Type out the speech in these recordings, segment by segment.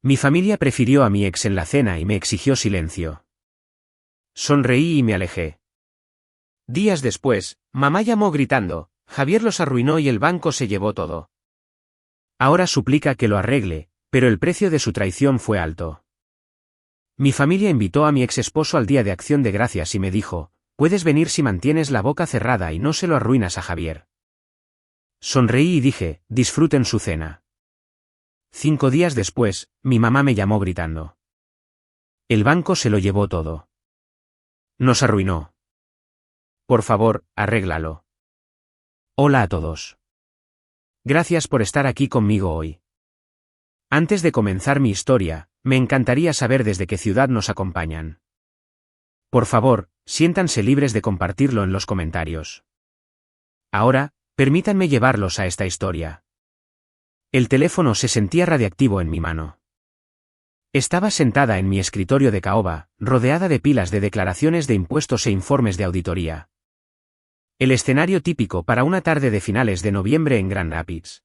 Mi familia prefirió a mi ex en la cena y me exigió silencio. Sonreí y me alejé. Días después, mamá llamó gritando, Javier los arruinó y el banco se llevó todo. Ahora suplica que lo arregle, pero el precio de su traición fue alto. Mi familia invitó a mi ex esposo al Día de Acción de Gracias y me dijo, puedes venir si mantienes la boca cerrada y no se lo arruinas a Javier. Sonreí y dije, disfruten su cena. 5 días después, mi mamá me llamó gritando. El banco se lo llevó todo. Nos arruinó. Por favor, arréglalo. Hola a todos. Gracias por estar aquí conmigo hoy. Antes de comenzar mi historia, me encantaría saber desde qué ciudad nos acompañan. Por favor, siéntanse libres de compartirlo en los comentarios. Ahora, permítanme llevarlos a esta historia. El teléfono se sentía radiactivo en mi mano. Estaba sentada en mi escritorio de caoba, rodeada de pilas de declaraciones de impuestos e informes de auditoría. El escenario típico para una tarde de finales de noviembre en Grand Rapids.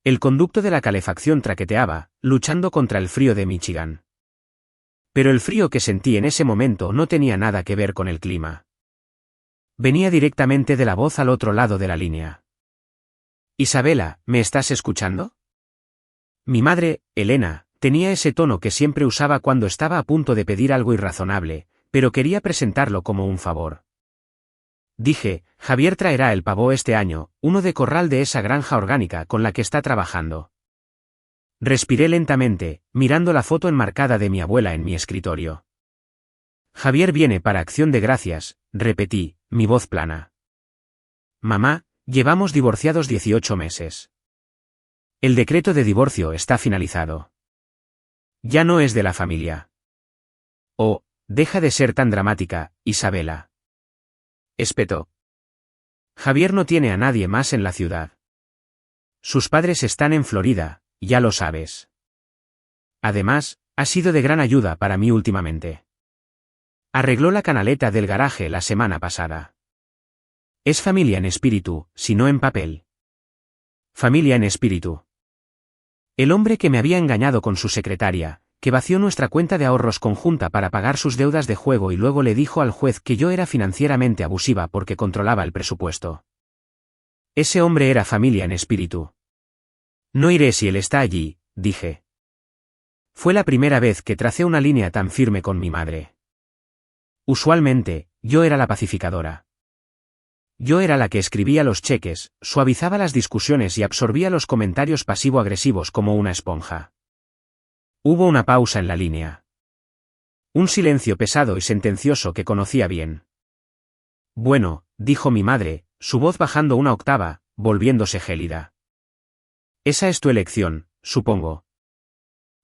El conducto de la calefacción traqueteaba, luchando contra el frío de Michigan. Pero el frío que sentí en ese momento no tenía nada que ver con el clima. Venía directamente de la voz al otro lado de la línea. Isabela, ¿me estás escuchando? Mi madre, Elena, tenía ese tono que siempre usaba cuando estaba a punto de pedir algo irrazonable, pero quería presentarlo como un favor. Dije, Javier traerá el pavo este año, uno de corral de esa granja orgánica con la que está trabajando. Respiré lentamente, mirando la foto enmarcada de mi abuela en mi escritorio. Javier viene para Acción de Gracias, repetí, mi voz plana. Mamá, llevamos divorciados 18 meses. El decreto de divorcio está finalizado. Ya no es de la familia. Oh, deja de ser tan dramática, Isabela. Espetó. Javier no tiene a nadie más en la ciudad. Sus padres están en Florida, ya lo sabes. Además, ha sido de gran ayuda para mí últimamente. Arregló la canaleta del garaje la semana pasada. Es familia en espíritu, si no en papel. Familia en espíritu. El hombre que me había engañado con su secretaria, que vació nuestra cuenta de ahorros conjunta para pagar sus deudas de juego y luego le dijo al juez que yo era financieramente abusiva porque controlaba el presupuesto. Ese hombre era familia en espíritu. No iré si él está allí, dije. Fue la primera vez que tracé una línea tan firme con mi madre. Usualmente, yo era la pacificadora. Yo era la que escribía los cheques, suavizaba las discusiones y absorbía los comentarios pasivo-agresivos como una esponja. Hubo una pausa en la línea. Un silencio pesado y sentencioso que conocía bien. Bueno, dijo mi madre, su voz bajando una octava, volviéndose gélida. Esa es tu elección, supongo.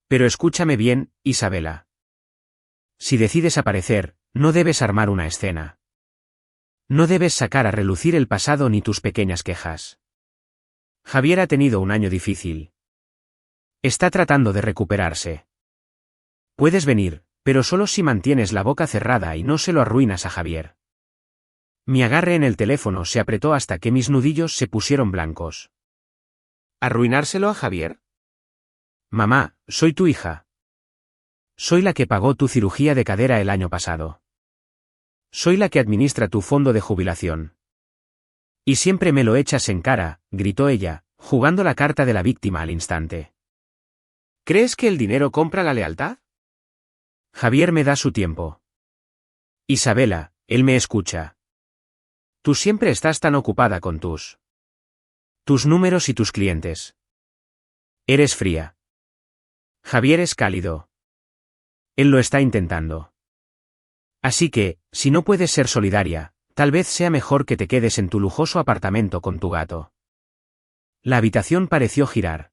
Pero escúchame bien, Isabela. Si decides aparecer, no debes armar una escena. No debes sacar a relucir el pasado ni tus pequeñas quejas. Javier ha tenido un año difícil. Está tratando de recuperarse. Puedes venir, pero solo si mantienes la boca cerrada y no se lo arruinas a Javier. Mi agarre en el teléfono se apretó hasta que mis nudillos se pusieron blancos. ¿Arruinárselo a Javier? Mamá, soy tu hija. Soy la que pagó tu cirugía de cadera el año pasado. Soy la que administra tu fondo de jubilación. Y siempre me lo echas en cara, gritó ella, jugando la carta de la víctima al instante. ¿Crees que el dinero compra la lealtad? Javier me da su tiempo. Isabela, él me escucha. Tú siempre estás tan ocupada con tus números y tus clientes. Eres fría. Javier es cálido. Él lo está intentando. Así que, si no puedes ser solidaria, tal vez sea mejor que te quedes en tu lujoso apartamento con tu gato. La habitación pareció girar.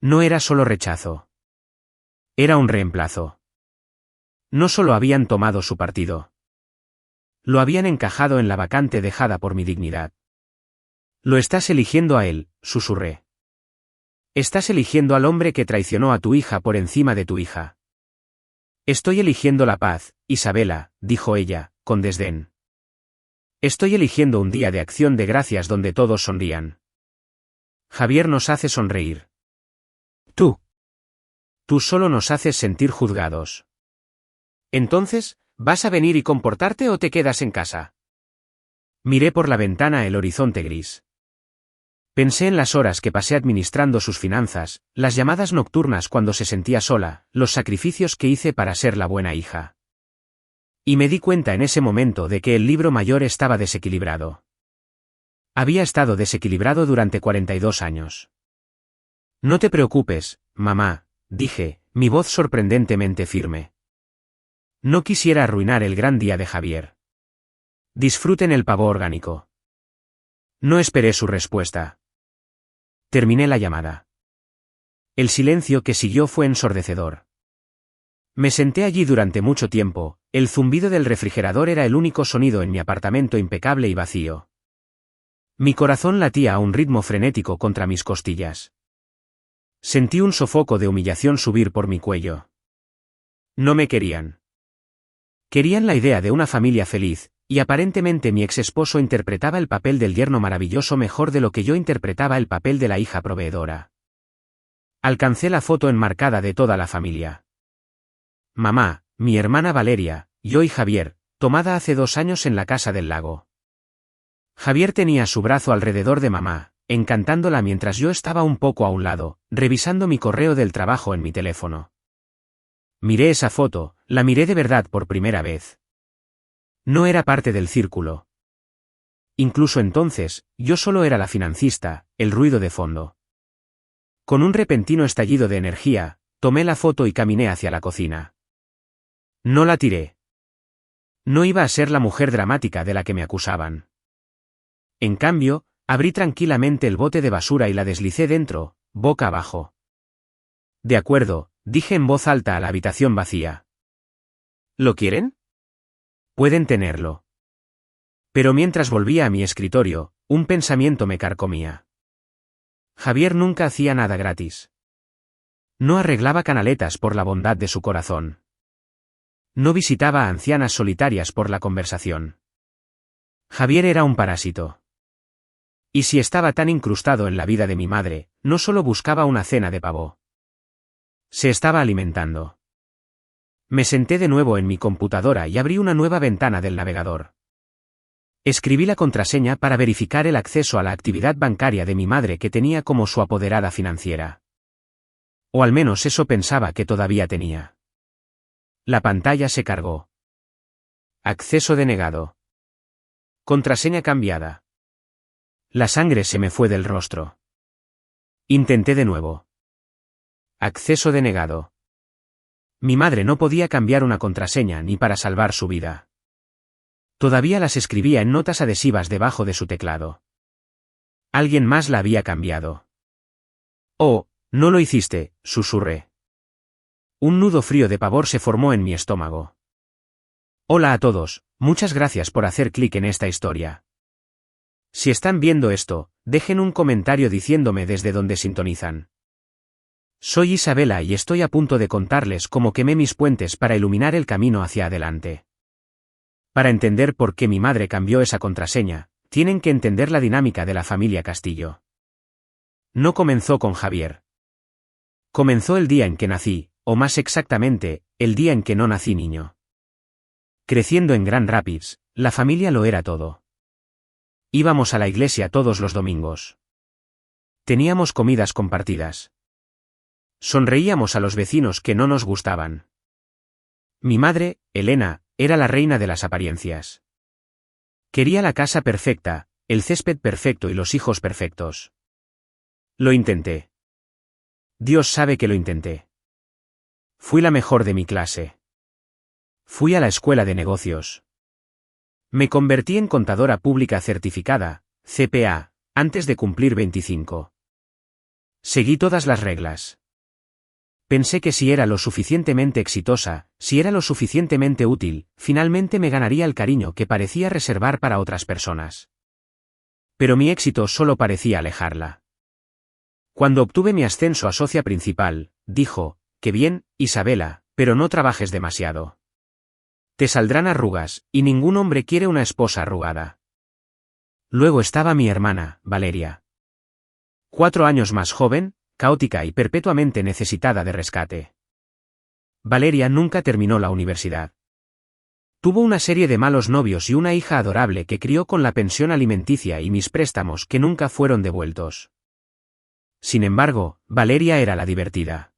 No era solo rechazo. Era un reemplazo. No solo habían tomado su partido. Lo habían encajado en la vacante dejada por mi dignidad. Lo estás eligiendo a él, susurré. Estás eligiendo al hombre que traicionó a tu hija por encima de tu hija. Estoy eligiendo la paz, Isabela, dijo ella, con desdén. Estoy eligiendo un día de acción de gracias donde todos sonrían. Javier nos hace sonreír. Tú. Tú solo nos haces sentir juzgados. Entonces, ¿vas a venir y comportarte o te quedas en casa? Miré por la ventana el horizonte gris. Pensé en las horas que pasé administrando sus finanzas, las llamadas nocturnas cuando se sentía sola, los sacrificios que hice para ser la buena hija. Y me di cuenta en ese momento de que el libro mayor estaba desequilibrado. Había estado desequilibrado durante 42 años. No te preocupes, mamá, dije, mi voz sorprendentemente firme. No quisiera arruinar el gran día de Javier. Disfruten el pavo orgánico. No esperé su respuesta. Terminé la llamada. El silencio que siguió fue ensordecedor. Me senté allí durante mucho tiempo, el zumbido del refrigerador era el único sonido en mi apartamento impecable y vacío. Mi corazón latía a un ritmo frenético contra mis costillas. Sentí un sofoco de humillación subir por mi cuello. No me querían. Querían la idea de una familia feliz, y aparentemente mi ex esposo interpretaba el papel del yerno maravilloso mejor de lo que yo interpretaba el papel de la hija proveedora. Alcancé la foto enmarcada de toda la familia. Mamá, mi hermana Valeria, yo y Javier, tomada hace 2 años en la casa del lago. Javier tenía su brazo alrededor de mamá, encantándola mientras yo estaba un poco a un lado, revisando mi correo del trabajo en mi teléfono. Miré esa foto, la miré de verdad por primera vez. No era parte del círculo. Incluso entonces, yo solo era la financista, el ruido de fondo. Con un repentino estallido de energía, tomé la foto y caminé hacia la cocina. No la tiré. No iba a ser la mujer dramática de la que me acusaban. En cambio, abrí tranquilamente el bote de basura y la deslicé dentro, boca abajo. De acuerdo, dije en voz alta a la habitación vacía. ¿Lo quieren? Pueden tenerlo. Pero mientras volvía a mi escritorio, un pensamiento me carcomía. Javier nunca hacía nada gratis. No arreglaba canaletas por la bondad de su corazón. No visitaba a ancianas solitarias por la conversación. Javier era un parásito. Y si estaba tan incrustado en la vida de mi madre, no solo buscaba una cena de pavo. Se estaba alimentando. Me senté de nuevo en mi computadora y abrí una nueva ventana del navegador. Escribí la contraseña para verificar el acceso a la actividad bancaria de mi madre que tenía como su apoderada financiera. O al menos eso pensaba que todavía tenía. La pantalla se cargó. Acceso denegado. Contraseña cambiada. La sangre se me fue del rostro. Intenté de nuevo. Acceso denegado. Mi madre no podía cambiar una contraseña ni para salvar su vida. Todavía las escribía en notas adhesivas debajo de su teclado. Alguien más la había cambiado. Oh, no lo hiciste, susurré. Un nudo frío de pavor se formó en mi estómago. Hola a todos, muchas gracias por hacer clic en esta historia. Si están viendo esto, dejen un comentario diciéndome desde dónde sintonizan. Soy Isabela y estoy a punto de contarles cómo quemé mis puentes para iluminar el camino hacia adelante. Para entender por qué mi madre cambió esa contraseña, tienen que entender la dinámica de la familia Castillo. No comenzó con Javier. Comenzó el día en que nací, o más exactamente, el día en que no nací niño. Creciendo en Grand Rapids, la familia lo era todo. Íbamos a la iglesia todos los domingos. Teníamos comidas compartidas. Sonreíamos a los vecinos que no nos gustaban. Mi madre, Elena, era la reina de las apariencias. Quería la casa perfecta, el césped perfecto y los hijos perfectos. Lo intenté. Dios sabe que lo intenté. Fui la mejor de mi clase. Fui a la escuela de negocios. Me convertí en contadora pública certificada, CPA, antes de cumplir 25. Seguí todas las reglas. Pensé que si era lo suficientemente exitosa, si era lo suficientemente útil, finalmente me ganaría el cariño que parecía reservar para otras personas. Pero mi éxito solo parecía alejarla. Cuando obtuve mi ascenso a socia principal, dijo, «Qué bien, Isabela, pero no trabajes demasiado. Te saldrán arrugas, y ningún hombre quiere una esposa arrugada». Luego estaba mi hermana, Valeria. 4 años más joven, caótica y perpetuamente necesitada de rescate. Valeria nunca terminó la universidad. Tuvo una serie de malos novios y una hija adorable que crió con la pensión alimenticia y mis préstamos que nunca fueron devueltos. Sin embargo, Valeria era la divertida.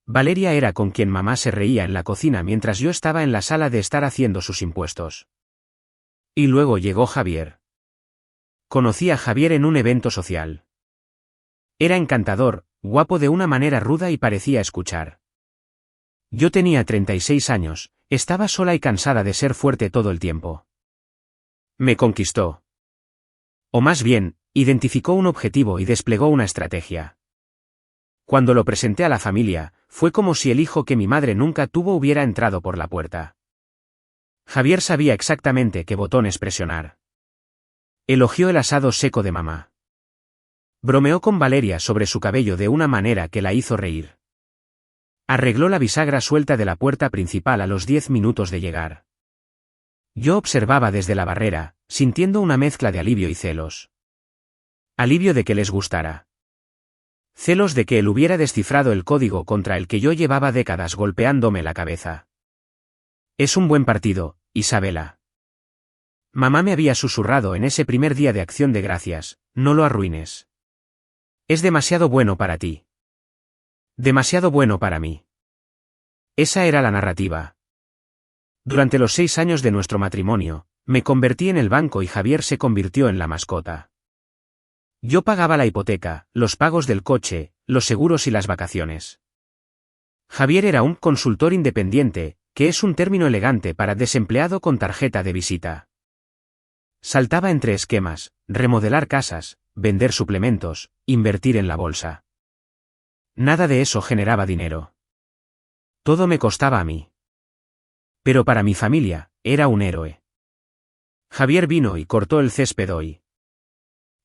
Valeria era con quien mamá se reía en la cocina mientras yo estaba en la sala de estar haciendo sus impuestos. Y luego llegó Javier. Conocí a Javier en un evento social. Era encantador, guapo de una manera ruda y parecía escuchar. Yo tenía 36 años, estaba sola y cansada de ser fuerte todo el tiempo. Me conquistó. O más bien, identificó un objetivo y desplegó una estrategia. Cuando lo presenté a la familia, fue como si el hijo que mi madre nunca tuvo hubiera entrado por la puerta. Javier sabía exactamente qué botones presionar. Elogió el asado seco de mamá. Bromeó con Valeria sobre su cabello de una manera que la hizo reír. Arregló la bisagra suelta de la puerta principal a los 10 minutos de llegar. Yo observaba desde la barrera, sintiendo una mezcla de alivio y celos. Alivio de que les gustara. Celos de que él hubiera descifrado el código contra el que yo llevaba décadas golpeándome la cabeza. Es un buen partido, Isabela. Mamá me había susurrado en ese primer día de Acción de Gracias, no lo arruines. Es demasiado bueno para ti. Demasiado bueno para mí. Esa era la narrativa. Durante los 6 años de nuestro matrimonio, me convertí en el banco y Javier se convirtió en la mascota. Yo pagaba la hipoteca, los pagos del coche, los seguros y las vacaciones. Javier era un consultor independiente, que es un término elegante para desempleado con tarjeta de visita. Saltaba entre esquemas, remodelar casas, vender suplementos, invertir en la bolsa. Nada de eso generaba dinero. Todo me costaba a mí. Pero para mi familia, era un héroe. Javier vino y cortó el césped hoy.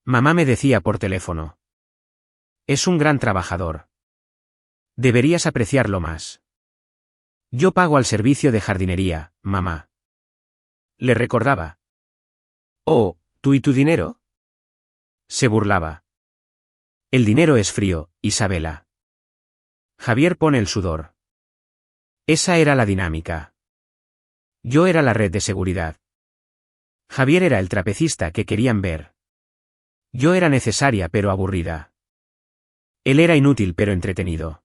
Mamá me decía por teléfono. Es un gran trabajador. Deberías apreciarlo más. Yo pago al servicio de jardinería, mamá. Le recordaba. Oh, ¿tú y tu dinero? Se burlaba. El dinero es frío, Isabela. Javier pone el sudor. Esa era la dinámica. Yo era la red de seguridad. Javier era el trapecista que querían ver. Yo era necesaria pero aburrida. Él era inútil pero entretenido.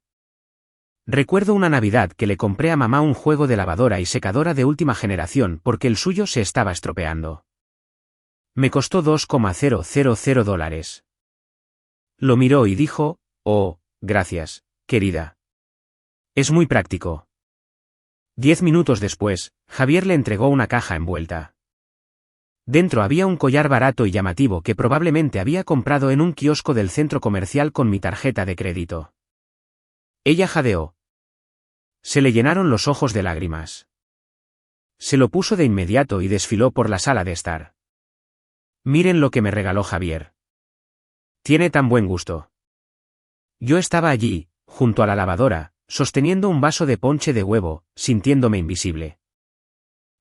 Recuerdo una Navidad que le compré a mamá un juego de lavadora y secadora de última generación porque el suyo se estaba estropeando. Me costó $2,000. Lo miró y dijo, oh, gracias, querida. Es muy práctico. 10 minutos después, Javier le entregó una caja envuelta. Dentro había un collar barato y llamativo que probablemente había comprado en un kiosco del centro comercial con mi tarjeta de crédito. Ella jadeó. Se le llenaron los ojos de lágrimas. Se lo puso de inmediato y desfiló por la sala de estar. Miren lo que me regaló Javier. Tiene tan buen gusto. Yo estaba allí, junto a la lavadora, sosteniendo un vaso de ponche de huevo, sintiéndome invisible.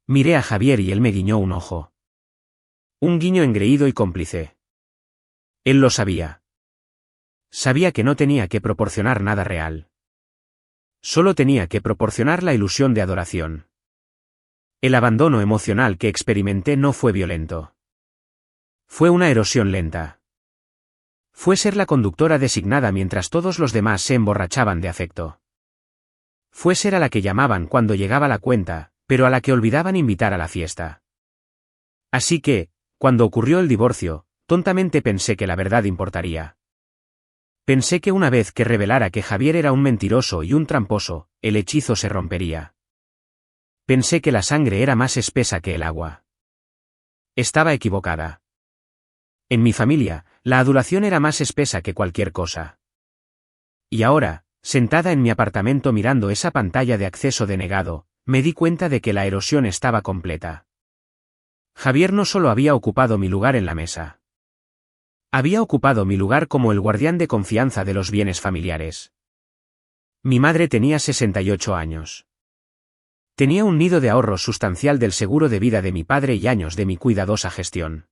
Miré a Javier y él me guiñó un ojo. Un guiño engreído y cómplice. Él lo sabía. Sabía que no tenía que proporcionar nada real. Solo tenía que proporcionar la ilusión de adoración. El abandono emocional que experimenté no fue violento. Fue una erosión lenta. Fue ser la conductora designada mientras todos los demás se emborrachaban de afecto. Fue ser a la que llamaban cuando llegaba la cuenta, pero a la que olvidaban invitar a la fiesta. Así que, cuando ocurrió el divorcio, tontamente pensé que la verdad importaría. Pensé que una vez que revelara que Javier era un mentiroso y un tramposo, el hechizo se rompería. Pensé que la sangre era más espesa que el agua. Estaba equivocada. En mi familia, la adulación era más espesa que cualquier cosa. Y ahora, sentada en mi apartamento mirando esa pantalla de acceso denegado, me di cuenta de que la erosión estaba completa. Javier no solo había ocupado mi lugar en la mesa. Había ocupado mi lugar como el guardián de confianza de los bienes familiares. Mi madre tenía 68 años. Tenía un nido de ahorros sustancial del seguro de vida de mi padre y años de mi cuidadosa gestión.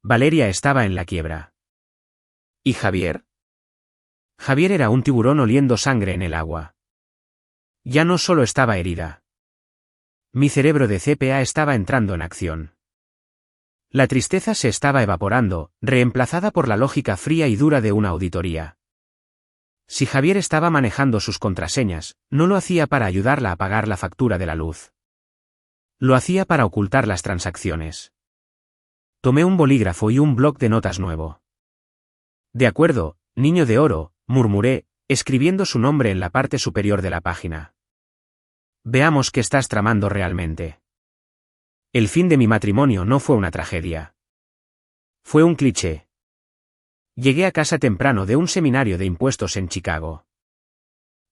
Valeria estaba en la quiebra. ¿Y Javier? Javier era un tiburón oliendo sangre en el agua. Ya no solo estaba herida. Mi cerebro de CPA estaba entrando en acción. La tristeza se estaba evaporando, reemplazada por la lógica fría y dura de una auditoría. Si Javier estaba manejando sus contraseñas, no lo hacía para ayudarla a pagar la factura de la luz. Lo hacía para ocultar las transacciones. Tomé un bolígrafo y un bloc de notas nuevo. De acuerdo, niño de oro, murmuré, escribiendo su nombre en la parte superior de la página. Veamos qué estás tramando realmente. El fin de mi matrimonio no fue una tragedia. Fue un cliché. Llegué a casa temprano de un seminario de impuestos en Chicago.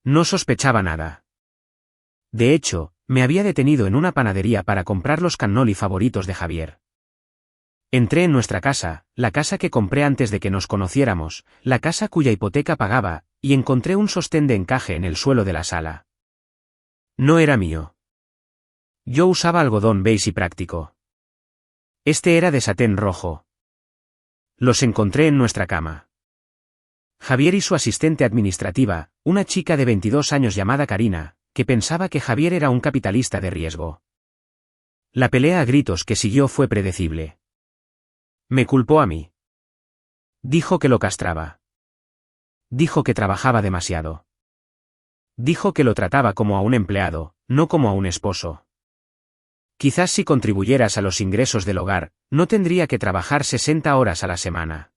No sospechaba nada. De hecho, me había detenido en una panadería para comprar los cannoli favoritos de Javier. Entré en nuestra casa, la casa que compré antes de que nos conociéramos, la casa cuya hipoteca pagaba, y encontré un sostén de encaje en el suelo de la sala. No era mío. Yo usaba algodón beige y práctico. Este era de satén rojo. Los encontré en nuestra cama. Javier y su asistente administrativa, una chica de 22 años llamada Karina, que pensaba que Javier era un capitalista de riesgo. La pelea a gritos que siguió fue predecible. Me culpó a mí. Dijo que lo castraba. Dijo que trabajaba demasiado. Dijo que lo trataba como a un empleado, no como a un esposo. Quizás si contribuyeras a los ingresos del hogar, no tendría que trabajar 60 horas a la semana.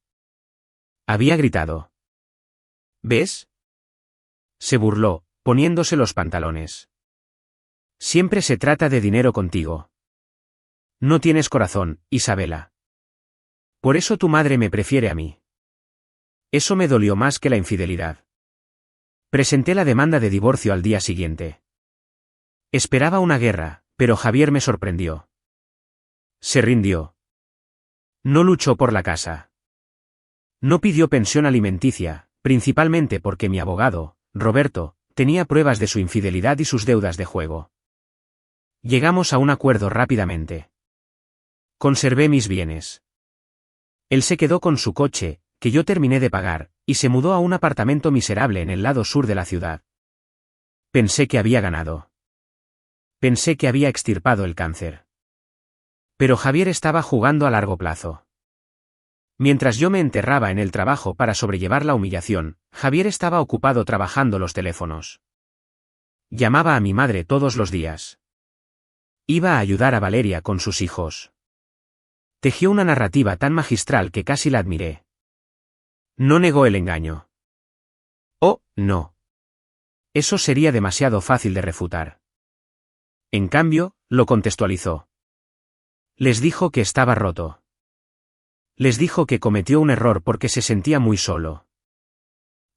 Había gritado. ¿Ves? Se burló, poniéndose los pantalones. Siempre se trata de dinero contigo. No tienes corazón, Isabela. Por eso tu madre me prefiere a mí. Eso me dolió más que la infidelidad. Presenté la demanda de divorcio al día siguiente. Esperaba una guerra, pero Javier me sorprendió. Se rindió. No luchó por la casa. No pidió pensión alimenticia, principalmente porque mi abogado, Roberto, tenía pruebas de su infidelidad y sus deudas de juego. Llegamos a un acuerdo rápidamente. Conservé mis bienes. Él se quedó con su coche, que yo terminé de pagar, y se mudó a un apartamento miserable en el lado sur de la ciudad. Pensé que había ganado. Pensé que había extirpado el cáncer. Pero Javier estaba jugando a largo plazo. Mientras yo me enterraba en el trabajo para sobrellevar la humillación, Javier estaba ocupado trabajando los teléfonos. Llamaba a mi madre todos los días. Iba a ayudar a Valeria con sus hijos. Tejió una narrativa tan magistral que casi la admiré. No negó el engaño. Oh, no. Eso sería demasiado fácil de refutar. En cambio, lo contextualizó. Les dijo que estaba roto. Les dijo que cometió un error porque se sentía muy solo.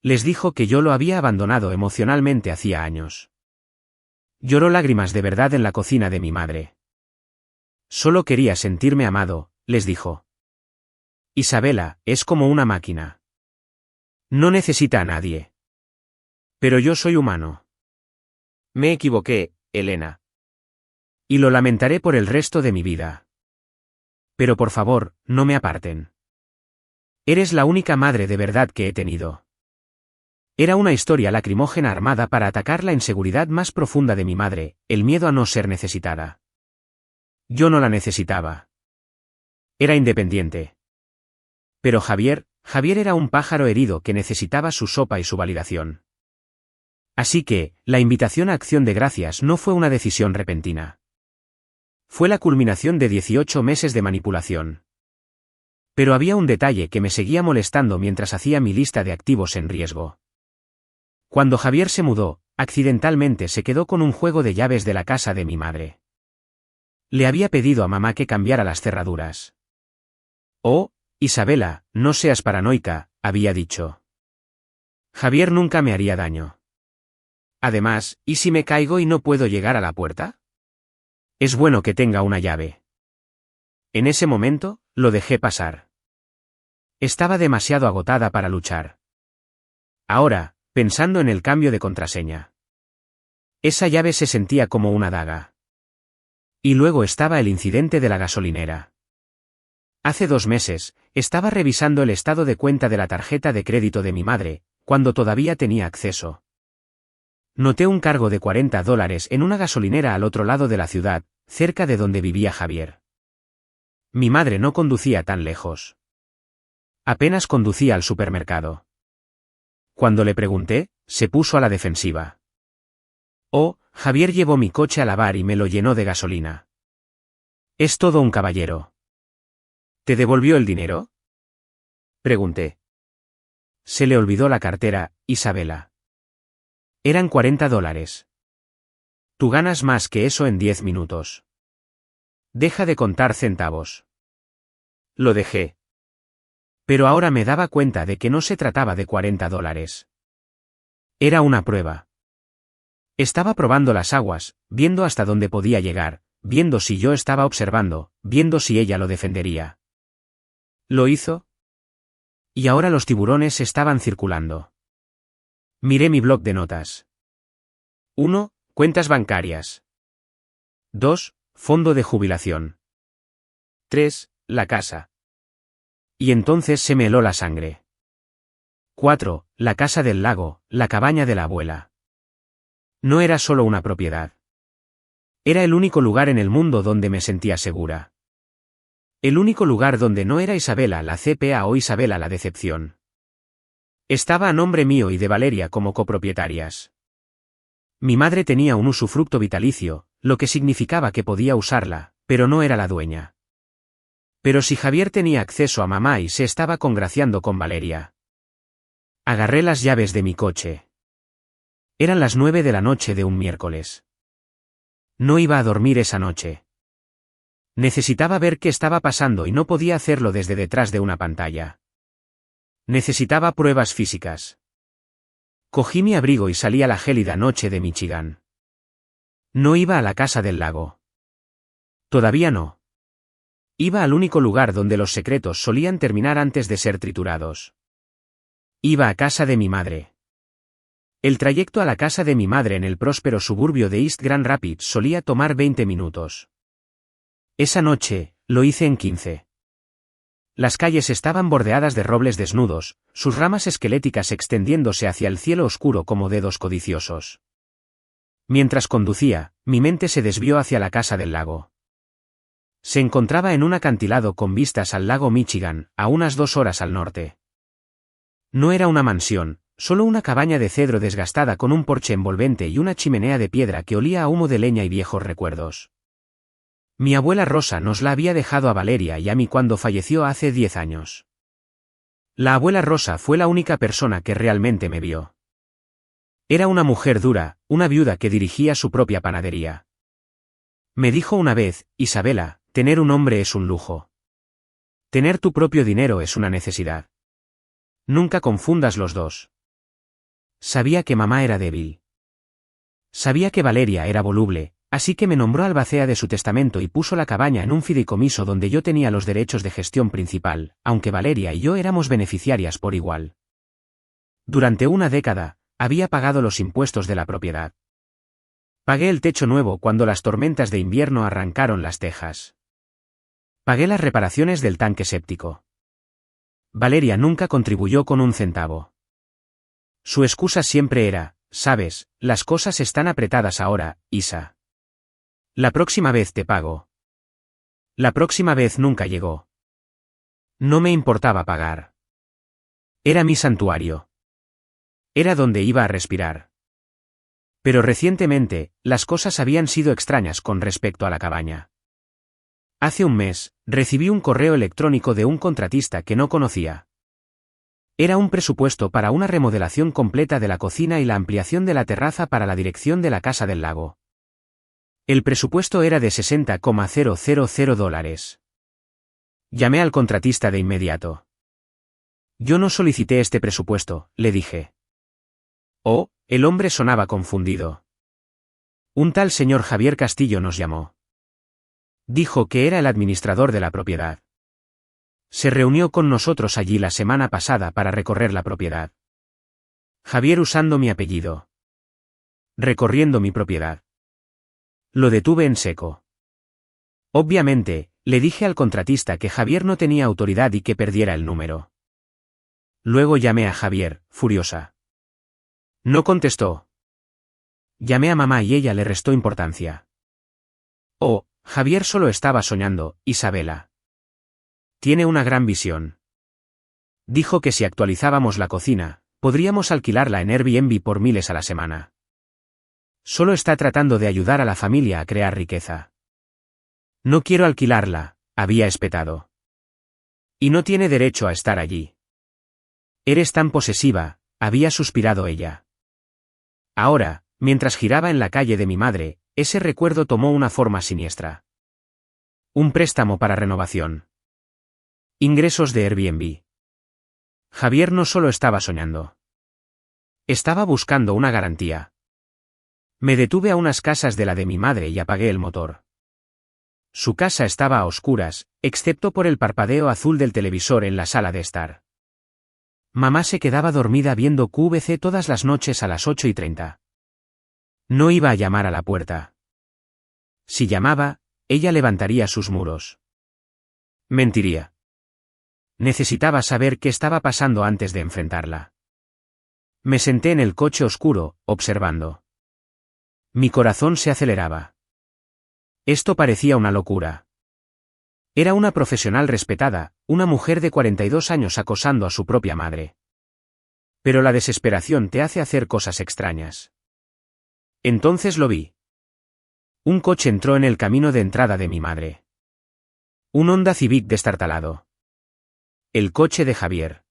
Les dijo que yo lo había abandonado emocionalmente hacía años. Lloró lágrimas de verdad en la cocina de mi madre. Solo quería sentirme amado, les dijo. Isabela, es como una máquina. No necesita a nadie. Pero yo soy humano. Me equivoqué, Elena. Y lo lamentaré por el resto de mi vida. Pero por favor, no me aparten. Eres la única madre de verdad que he tenido. Era una historia lacrimógena armada para atacar la inseguridad más profunda de mi madre, el miedo a no ser necesitada. Yo no la necesitaba. Era independiente. Pero Javier era un pájaro herido que necesitaba su sopa y su validación. Así que, la invitación a acción de gracias no fue una decisión repentina. Fue la culminación de 18 meses de manipulación. Pero había un detalle que me seguía molestando mientras hacía mi lista de activos en riesgo. Cuando Javier se mudó, accidentalmente se quedó con un juego de llaves de la casa de mi madre. Le había pedido a mamá que cambiara las cerraduras. Oh, Isabela, no seas paranoica, había dicho. Javier nunca me haría daño. Además, ¿y si me caigo y no puedo llegar a la puerta? Es bueno que tenga una llave. En ese momento, lo dejé pasar. Estaba demasiado agotada para luchar. Ahora, pensando en el cambio de contraseña. Esa llave se sentía como una daga. Y luego estaba el incidente de la gasolinera. Hace 2 meses, estaba revisando el estado de cuenta de la tarjeta de crédito de mi madre, cuando todavía tenía acceso. Noté un cargo de $40 en una gasolinera al otro lado de la ciudad, cerca de donde vivía Javier. Mi madre no conducía tan lejos. Apenas conducía al supermercado. Cuando le pregunté, se puso a la defensiva. Oh, Javier llevó mi coche a lavar y me lo llenó de gasolina. Es todo un caballero. ¿Te devolvió el dinero? Pregunté. Se le olvidó la cartera, Isabela. Eran $40. Tú ganas más que eso en 10 minutos. Deja de contar centavos. Lo dejé. Pero ahora me daba cuenta de que no se trataba de $40. Era una prueba. Estaba probando las aguas, viendo hasta dónde podía llegar, viendo si yo estaba observando, viendo si ella lo defendería. ¿Lo hizo? Y ahora los tiburones estaban circulando. Miré mi bloc de notas. 1. Cuentas bancarias. 2. Fondo de jubilación. 3. La casa. Y entonces se me heló la sangre. 4. La casa del lago, la cabaña de la abuela. No era solo una propiedad. Era el único lugar en el mundo donde me sentía segura. El único lugar donde no era Isabela la CPA o Isabela la decepción. Estaba a nombre mío y de Valeria como copropietarias. Mi madre tenía un usufructo vitalicio, lo que significaba que podía usarla, pero no era la dueña. Pero si Javier tenía acceso a mamá y se estaba congraciando con Valeria. Agarré las llaves de mi coche. Eran las 9 de la noche de un miércoles. No iba a dormir esa noche. Necesitaba ver qué estaba pasando y no podía hacerlo desde detrás de una pantalla. Necesitaba pruebas físicas. Cogí mi abrigo y salí a la gélida noche de Michigan. No iba a la casa del lago. Todavía no. Iba al único lugar donde los secretos solían terminar antes de ser triturados. Iba a casa de mi madre. El trayecto a la casa de mi madre en el próspero suburbio de East Grand Rapids solía tomar 20 minutos. Esa noche, lo hice en 15. Las calles estaban bordeadas de robles desnudos, sus ramas esqueléticas extendiéndose hacia el cielo oscuro como dedos codiciosos. Mientras conducía, mi mente se desvió hacia la casa del lago. Se encontraba en un acantilado con vistas al lago Michigan, a unas 2 horas al norte. No era una mansión, solo una cabaña de cedro desgastada con un porche envolvente y una chimenea de piedra que olía a humo de leña y viejos recuerdos. Mi abuela Rosa nos la había dejado a Valeria y a mí cuando falleció hace 10 años. La abuela Rosa fue la única persona que realmente me vio. Era una mujer dura, una viuda que dirigía su propia panadería. Me dijo una vez, Isabela, tener un hombre es un lujo. Tener tu propio dinero es una necesidad. Nunca confundas los dos. Sabía que mamá era débil. Sabía que Valeria era voluble, así que me nombró albacea de su testamento y puso la cabaña en un fideicomiso donde yo tenía los derechos de gestión principal, aunque Valeria y yo éramos beneficiarias por igual. Durante una década, había pagado los impuestos de la propiedad. Pagué el techo nuevo cuando las tormentas de invierno arrancaron las tejas. Pagué las reparaciones del tanque séptico. Valeria nunca contribuyó con un centavo. Su excusa siempre era, sabes, las cosas están apretadas ahora, Isa. La próxima vez te pago. La próxima vez nunca llegó. No me importaba pagar. Era mi santuario. Era donde iba a respirar. Pero recientemente, las cosas habían sido extrañas con respecto a la cabaña. Hace un mes, recibí un correo electrónico de un contratista que no conocía. Era un presupuesto para una remodelación completa de la cocina y la ampliación de la terraza para la dirección de la casa del lago. El presupuesto era de $60,000. Llamé al contratista de inmediato. Yo no solicité este presupuesto, le dije. Oh, el hombre sonaba confundido. Un tal señor Javier Castillo nos llamó. Dijo que era el administrador de la propiedad. Se reunió con nosotros allí la semana pasada para recorrer la propiedad. Javier usando mi apellido. Recorriendo mi propiedad. Lo detuve en seco. Obviamente, le dije al contratista que Javier no tenía autoridad y que perdiera el número. Luego llamé a Javier, furiosa. No contestó. Llamé a mamá y ella le restó importancia. Oh, Javier solo estaba soñando, Isabela. Tiene una gran visión. Dijo que si actualizábamos la cocina, podríamos alquilarla en Airbnb por miles a la semana. Solo está tratando de ayudar a la familia a crear riqueza. No quiero alquilarla, había espetado. Y no tiene derecho a estar allí. Eres tan posesiva, había suspirado ella. Ahora, mientras giraba en la calle de mi madre, ese recuerdo tomó una forma siniestra. Un préstamo para renovación. Ingresos de Airbnb. Javier no solo estaba soñando. Estaba buscando una garantía. Me detuve a unas casas de la de mi madre y apagué el motor. Su casa estaba a oscuras, excepto por el parpadeo azul del televisor en la sala de estar. Mamá se quedaba dormida viendo QVC todas las noches a las 8:30. No iba a llamar a la puerta. Si llamaba, ella levantaría sus muros. Mentiría. Necesitaba saber qué estaba pasando antes de enfrentarla. Me senté en el coche oscuro, observando. Mi corazón se aceleraba. Esto parecía una locura. Era una profesional respetada, una mujer de 42 años acosando a su propia madre. Pero la desesperación te hace hacer cosas extrañas. Entonces lo vi. Un coche entró en el camino de entrada de mi madre. Un Honda Civic destartalado. El coche de Javier.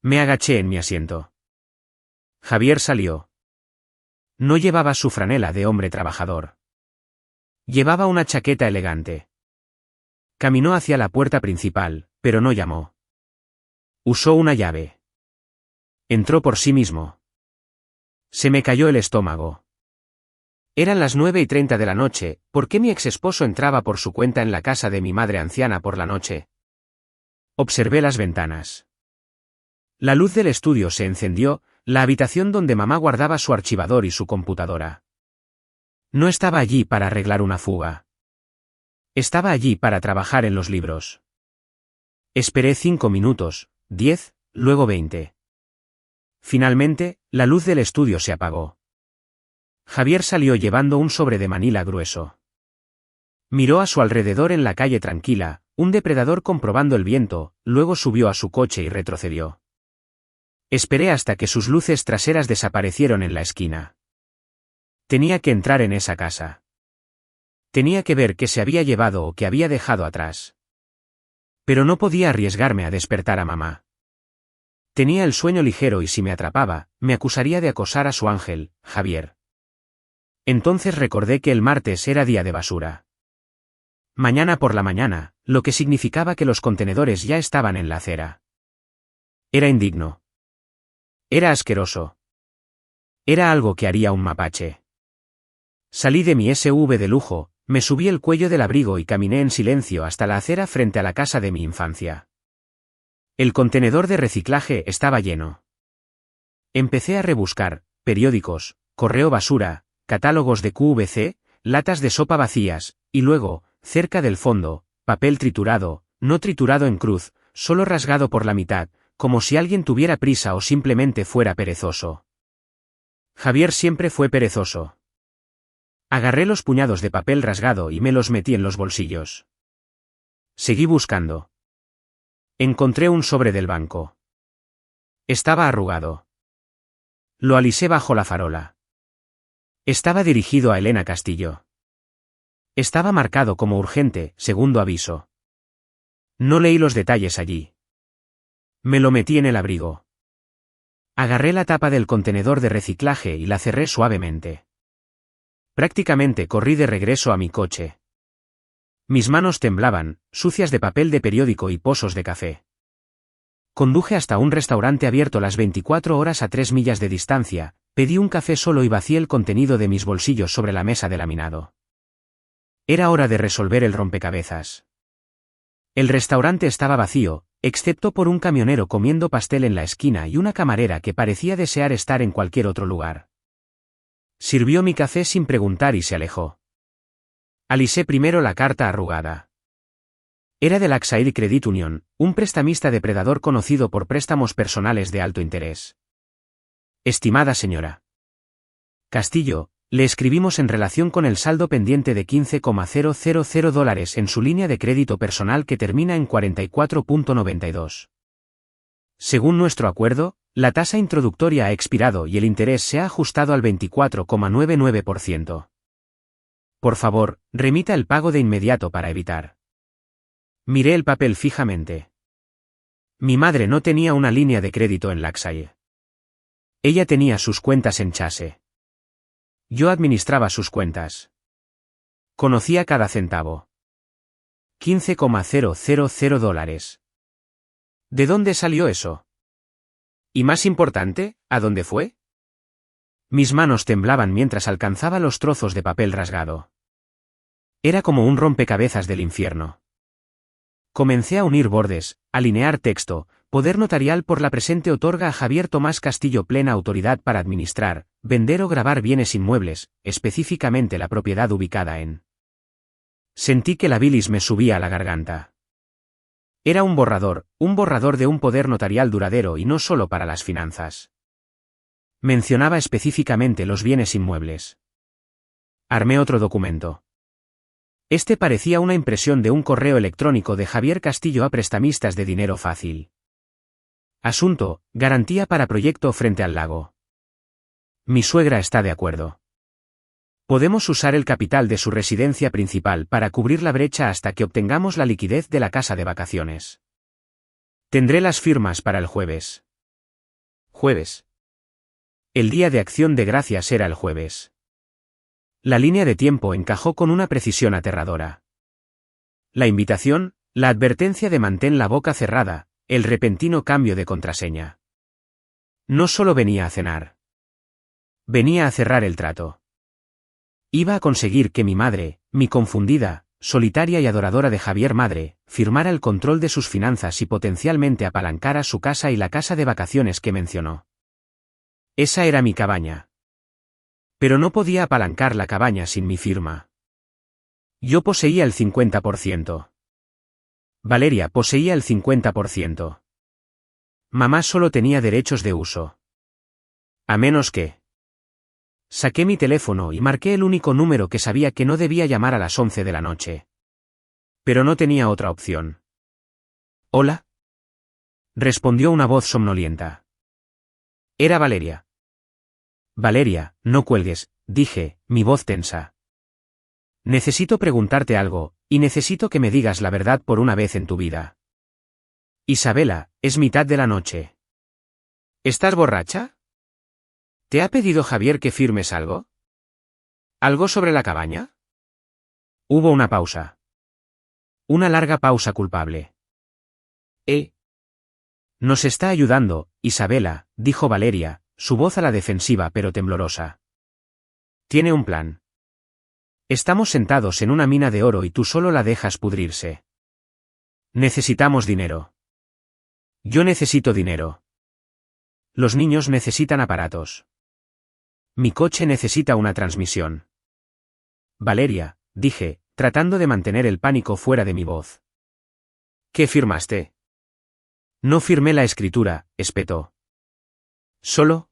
Me agaché en mi asiento. Javier salió. No llevaba su franela de hombre trabajador. Llevaba una chaqueta elegante. Caminó hacia la puerta principal, pero no llamó. Usó una llave. Entró por sí mismo. Se me cayó el estómago. Eran las 9:30 de la noche, ¿por qué mi exesposo entraba por su cuenta en la casa de mi madre anciana por la noche? Observé las ventanas. La luz del estudio se encendió, la habitación donde mamá guardaba su archivador y su computadora. No estaba allí para arreglar una fuga. Estaba allí para trabajar en los libros. Esperé 5 minutos, 10, luego 20. Finalmente, la luz del estudio se apagó. Javier salió llevando un sobre de Manila grueso. Miró a su alrededor en la calle tranquila, un depredador comprobando el viento, luego subió a su coche y retrocedió. Esperé hasta que sus luces traseras desaparecieron en la esquina. Tenía que entrar en esa casa. Tenía que ver qué se había llevado o qué había dejado atrás. Pero no podía arriesgarme a despertar a mamá. Tenía el sueño ligero y si me atrapaba, me acusaría de acosar a su ángel, Javier. Entonces recordé que el martes era día de basura. Mañana por la mañana, lo que significaba que los contenedores ya estaban en la acera. Era indigno. Era asqueroso. Era algo que haría un mapache. Salí de mi SUV de lujo, me subí el cuello del abrigo y caminé en silencio hasta la acera frente a la casa de mi infancia. El contenedor de reciclaje estaba lleno. Empecé a rebuscar, periódicos, correo basura, catálogos de QVC, latas de sopa vacías, y luego, cerca del fondo, papel triturado, no triturado en cruz, solo rasgado por la mitad, como si alguien tuviera prisa o simplemente fuera perezoso. Javier siempre fue perezoso. Agarré los puñados de papel rasgado y me los metí en los bolsillos. Seguí buscando. Encontré un sobre del banco. Estaba arrugado. Lo alisé bajo la farola. Estaba dirigido a Elena Castillo. Estaba marcado como urgente, segundo aviso. No leí los detalles allí. Me lo metí en el abrigo. Agarré la tapa del contenedor de reciclaje y la cerré suavemente. Prácticamente corrí de regreso a mi coche. Mis manos temblaban, sucias de papel de periódico y pozos de café. Conduje hasta un restaurante abierto las 24 horas a 3 millas de distancia, pedí un café solo y vacié el contenido de mis bolsillos sobre la mesa de laminado. Era hora de resolver el rompecabezas. El restaurante estaba vacío, excepto por un camionero comiendo pastel en la esquina y una camarera que parecía desear estar en cualquier otro lugar. Sirvió mi café sin preguntar y se alejó. Alisé primero la carta arrugada. Era del Lakshmi Credit Union, un prestamista depredador conocido por préstamos personales de alto interés. Estimada señora. Castillo, le escribimos en relación con el saldo pendiente de $15,000 en su línea de crédito personal que termina en 44.92. Según nuestro acuerdo, la tasa introductoria ha expirado y el interés se ha ajustado al 24,99%. Por favor, remita el pago de inmediato para evitar. Miré el papel fijamente. Mi madre no tenía una línea de crédito en Laxaye. Ella tenía sus cuentas en Chase. Yo administraba sus cuentas. Conocía cada centavo. $15,000. ¿De dónde salió eso? Y más importante, ¿a dónde fue? Mis manos temblaban mientras alcanzaba los trozos de papel rasgado. Era como un rompecabezas del infierno. Comencé a unir bordes, alinear texto. Poder notarial por la presente otorga a Javier Tomás Castillo plena autoridad para administrar, vender o gravar bienes inmuebles, específicamente la propiedad ubicada en. Sentí que la bilis me subía a la garganta. Era un borrador de un poder notarial duradero y no solo para las finanzas. Mencionaba específicamente los bienes inmuebles. Armé otro documento. Este parecía una impresión de un correo electrónico de Javier Castillo a prestamistas de dinero fácil. Asunto: garantía para proyecto frente al lago. Mi suegra está de acuerdo. Podemos usar el capital de su residencia principal para cubrir la brecha hasta que obtengamos la liquidez de la casa de vacaciones. Tendré las firmas para el jueves. Jueves. El día de Acción de Gracias era el jueves. La línea de tiempo encajó con una precisión aterradora. La invitación, la advertencia de mantén la boca cerrada, el repentino cambio de contraseña. No solo venía a cenar. Venía a cerrar el trato. Iba a conseguir que mi madre, mi confundida, solitaria y adoradora de Javier madre, firmara el control de sus finanzas y potencialmente apalancara su casa y la casa de vacaciones que mencionó. Esa era mi cabaña. Pero no podía apalancar la cabaña sin mi firma. Yo poseía el 50%. Valeria poseía el 50%. Mamá solo tenía derechos de uso. A menos que... Saqué mi teléfono y marqué el único número que sabía que no debía llamar a las 11 de la noche. Pero no tenía otra opción. ¿Hola? Respondió una voz somnolienta. Era Valeria. Valeria, no cuelgues, dije, mi voz tensa. Necesito preguntarte algo, y necesito que me digas la verdad por una vez en tu vida. Isabela, es mitad de la noche. ¿Estás borracha? ¿Te ha pedido Javier que firmes algo? ¿Algo sobre la cabaña? Hubo una pausa. Una larga pausa culpable. Nos está ayudando, Isabela, dijo Valeria, su voz a la defensiva pero temblorosa. Tiene un plan. Estamos sentados en una mina de oro y tú solo la dejas pudrirse. Necesitamos dinero. Yo necesito dinero. Los niños necesitan aparatos. Mi coche necesita una transmisión. Valeria, dije, tratando de mantener el pánico fuera de mi voz. ¿Qué firmaste? No firmé la escritura, espetó. ¿Solo?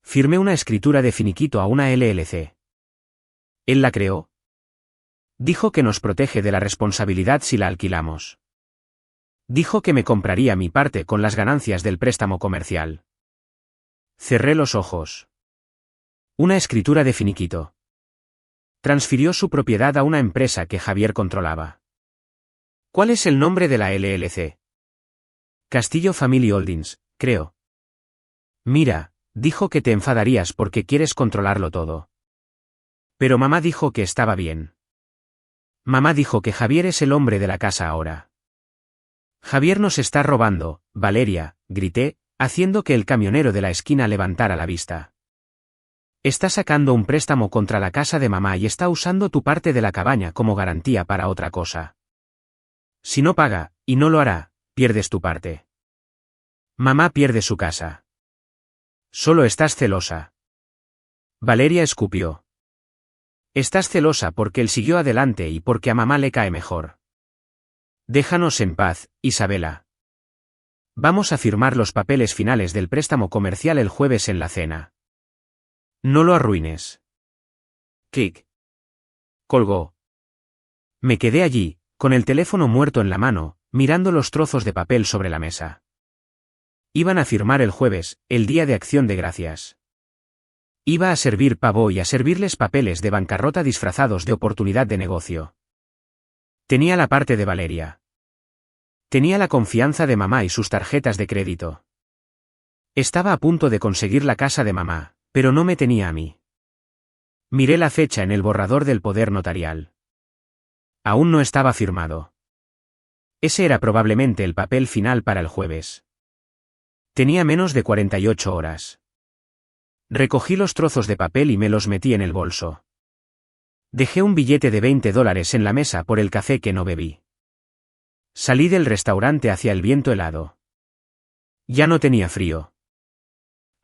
Firmé una escritura de finiquito a una LLC. ¿Él la creó? Dijo que nos protege de la responsabilidad si la alquilamos. Dijo que me compraría mi parte con las ganancias del préstamo comercial. Cerré los ojos. Una escritura de finiquito. Transfirió su propiedad a una empresa que Javier controlaba. ¿Cuál es el nombre de la LLC? Castillo Family Holdings, creo. Mira, dijo que te enfadarías porque quieres controlarlo todo. Pero mamá dijo que estaba bien. Mamá dijo que Javier es el hombre de la casa ahora. Javier nos está robando, Valeria, grité, haciendo que el camionero de la esquina levantara la vista. Está sacando un préstamo contra la casa de mamá y está usando tu parte de la cabaña como garantía para otra cosa. Si no paga, y no lo hará, pierdes tu parte. Mamá pierde su casa. Solo estás celosa. Valeria escupió. Estás celosa porque él siguió adelante y porque a mamá le cae mejor. Déjanos en paz, Isabela. Vamos a firmar los papeles finales del préstamo comercial el jueves en la cena. No lo arruines. Clic. Colgó. Me quedé allí, con el teléfono muerto en la mano, mirando los trozos de papel sobre la mesa. Iban a firmar el jueves, el día de Acción de Gracias. Iba a servir pavo y a servirles papeles de bancarrota disfrazados de oportunidad de negocio. Tenía la parte de Valeria. Tenía la confianza de mamá y sus tarjetas de crédito. Estaba a punto de conseguir la casa de mamá, pero no me tenía a mí. Miré la fecha en el borrador del poder notarial. Aún no estaba firmado. Ese era probablemente el papel final para el jueves. Tenía menos de 48 horas. Recogí los trozos de papel y me los metí en el bolso. Dejé un billete de $20 en la mesa por el café que no bebí. Salí del restaurante hacia el viento helado. Ya no tenía frío.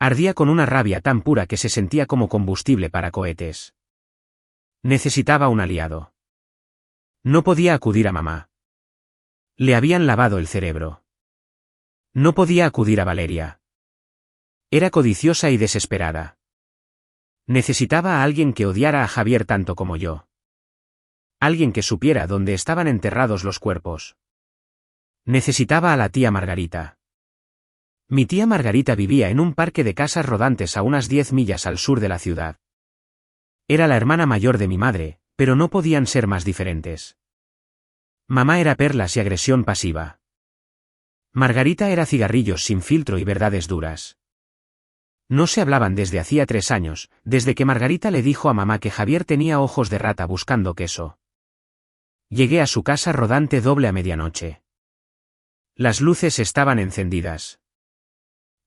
Ardía con una rabia tan pura que se sentía como combustible para cohetes. Necesitaba un aliado. No podía acudir a mamá. Le habían lavado el cerebro. No podía acudir a Valeria. Era codiciosa y desesperada. Necesitaba a alguien que odiara a Javier tanto como yo. Alguien que supiera dónde estaban enterrados los cuerpos. Necesitaba a la tía Margarita. Mi tía Margarita vivía en un parque de casas rodantes a unas 10 millas al sur de la ciudad. Era la hermana mayor de mi madre, pero no podían ser más diferentes. Mamá era perlas y agresión pasiva. Margarita era cigarrillos sin filtro y verdades duras. No se hablaban desde hacía 3 años, desde que Margarita le dijo a mamá que Javier tenía ojos de rata buscando queso. Llegué a su casa rodante doble a medianoche. Las luces estaban encendidas.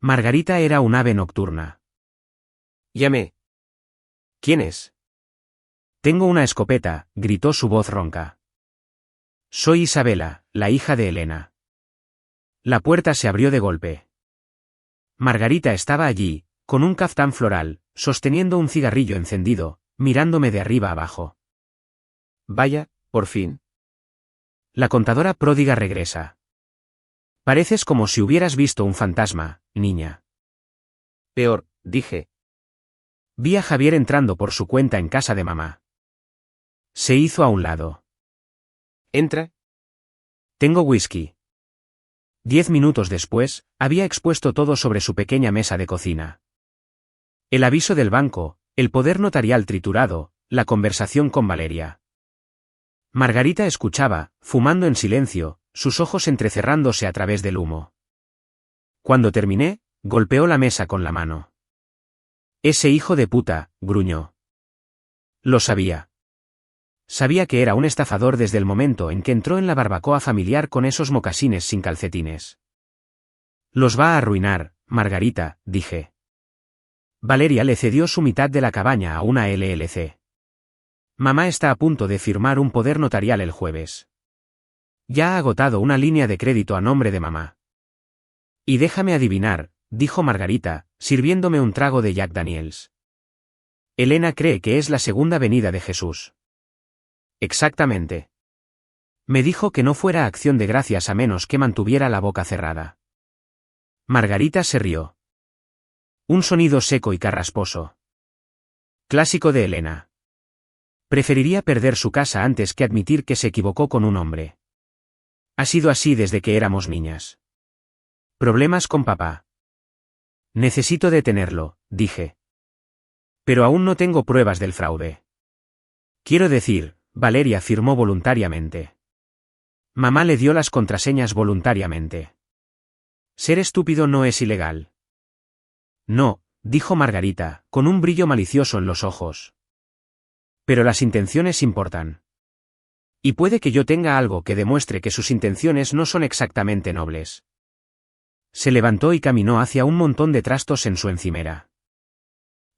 Margarita era un ave nocturna. Llamé. ¿Quién es? Tengo una escopeta, gritó su voz ronca. Soy Isabela, la hija de Elena. La puerta se abrió de golpe. Margarita estaba allí, con un caftán floral, sosteniendo un cigarrillo encendido, mirándome de arriba abajo. Vaya, por fin. La contadora pródiga regresa. Pareces como si hubieras visto un fantasma, niña. Peor, dije. Vi a Javier entrando por su cuenta en casa de mamá. Se hizo a un lado. Entra. Tengo whisky. 10 minutos después, había expuesto todo sobre su pequeña mesa de cocina. El aviso del banco, el poder notarial triturado, la conversación con Valeria. Margarita escuchaba, fumando en silencio, sus ojos entrecerrándose a través del humo. Cuando terminé, golpeó la mesa con la mano. Ese hijo de puta, gruñó. Lo sabía. Sabía que era un estafador desde el momento en que entró en la barbacoa familiar con esos mocasines sin calcetines. Los va a arruinar, Margarita, dije. Valeria le cedió su mitad de la cabaña a una LLC. Mamá está a punto de firmar un poder notarial el jueves. Ya ha agotado una línea de crédito a nombre de mamá. Y déjame adivinar, dijo Margarita, sirviéndome un trago de Jack Daniels. Elena cree que es la segunda venida de Jesús. Exactamente. Me dijo que no fuera acción de gracias a menos que mantuviera la boca cerrada. Margarita se rió. Un sonido seco y carrasposo. Clásico de Elena. Preferiría perder su casa antes que admitir que se equivocó con un hombre. Ha sido así desde que éramos niñas. Problemas con papá. Necesito detenerlo, dije. Pero aún no tengo pruebas del fraude. Quiero decir, Valeria firmó voluntariamente. Mamá le dio las contraseñas voluntariamente. Ser estúpido no es ilegal. No, dijo Margarita, con un brillo malicioso en los ojos. Pero las intenciones importan. Y puede que yo tenga algo que demuestre que sus intenciones no son exactamente nobles. Se levantó y caminó hacia un montón de trastos en su encimera.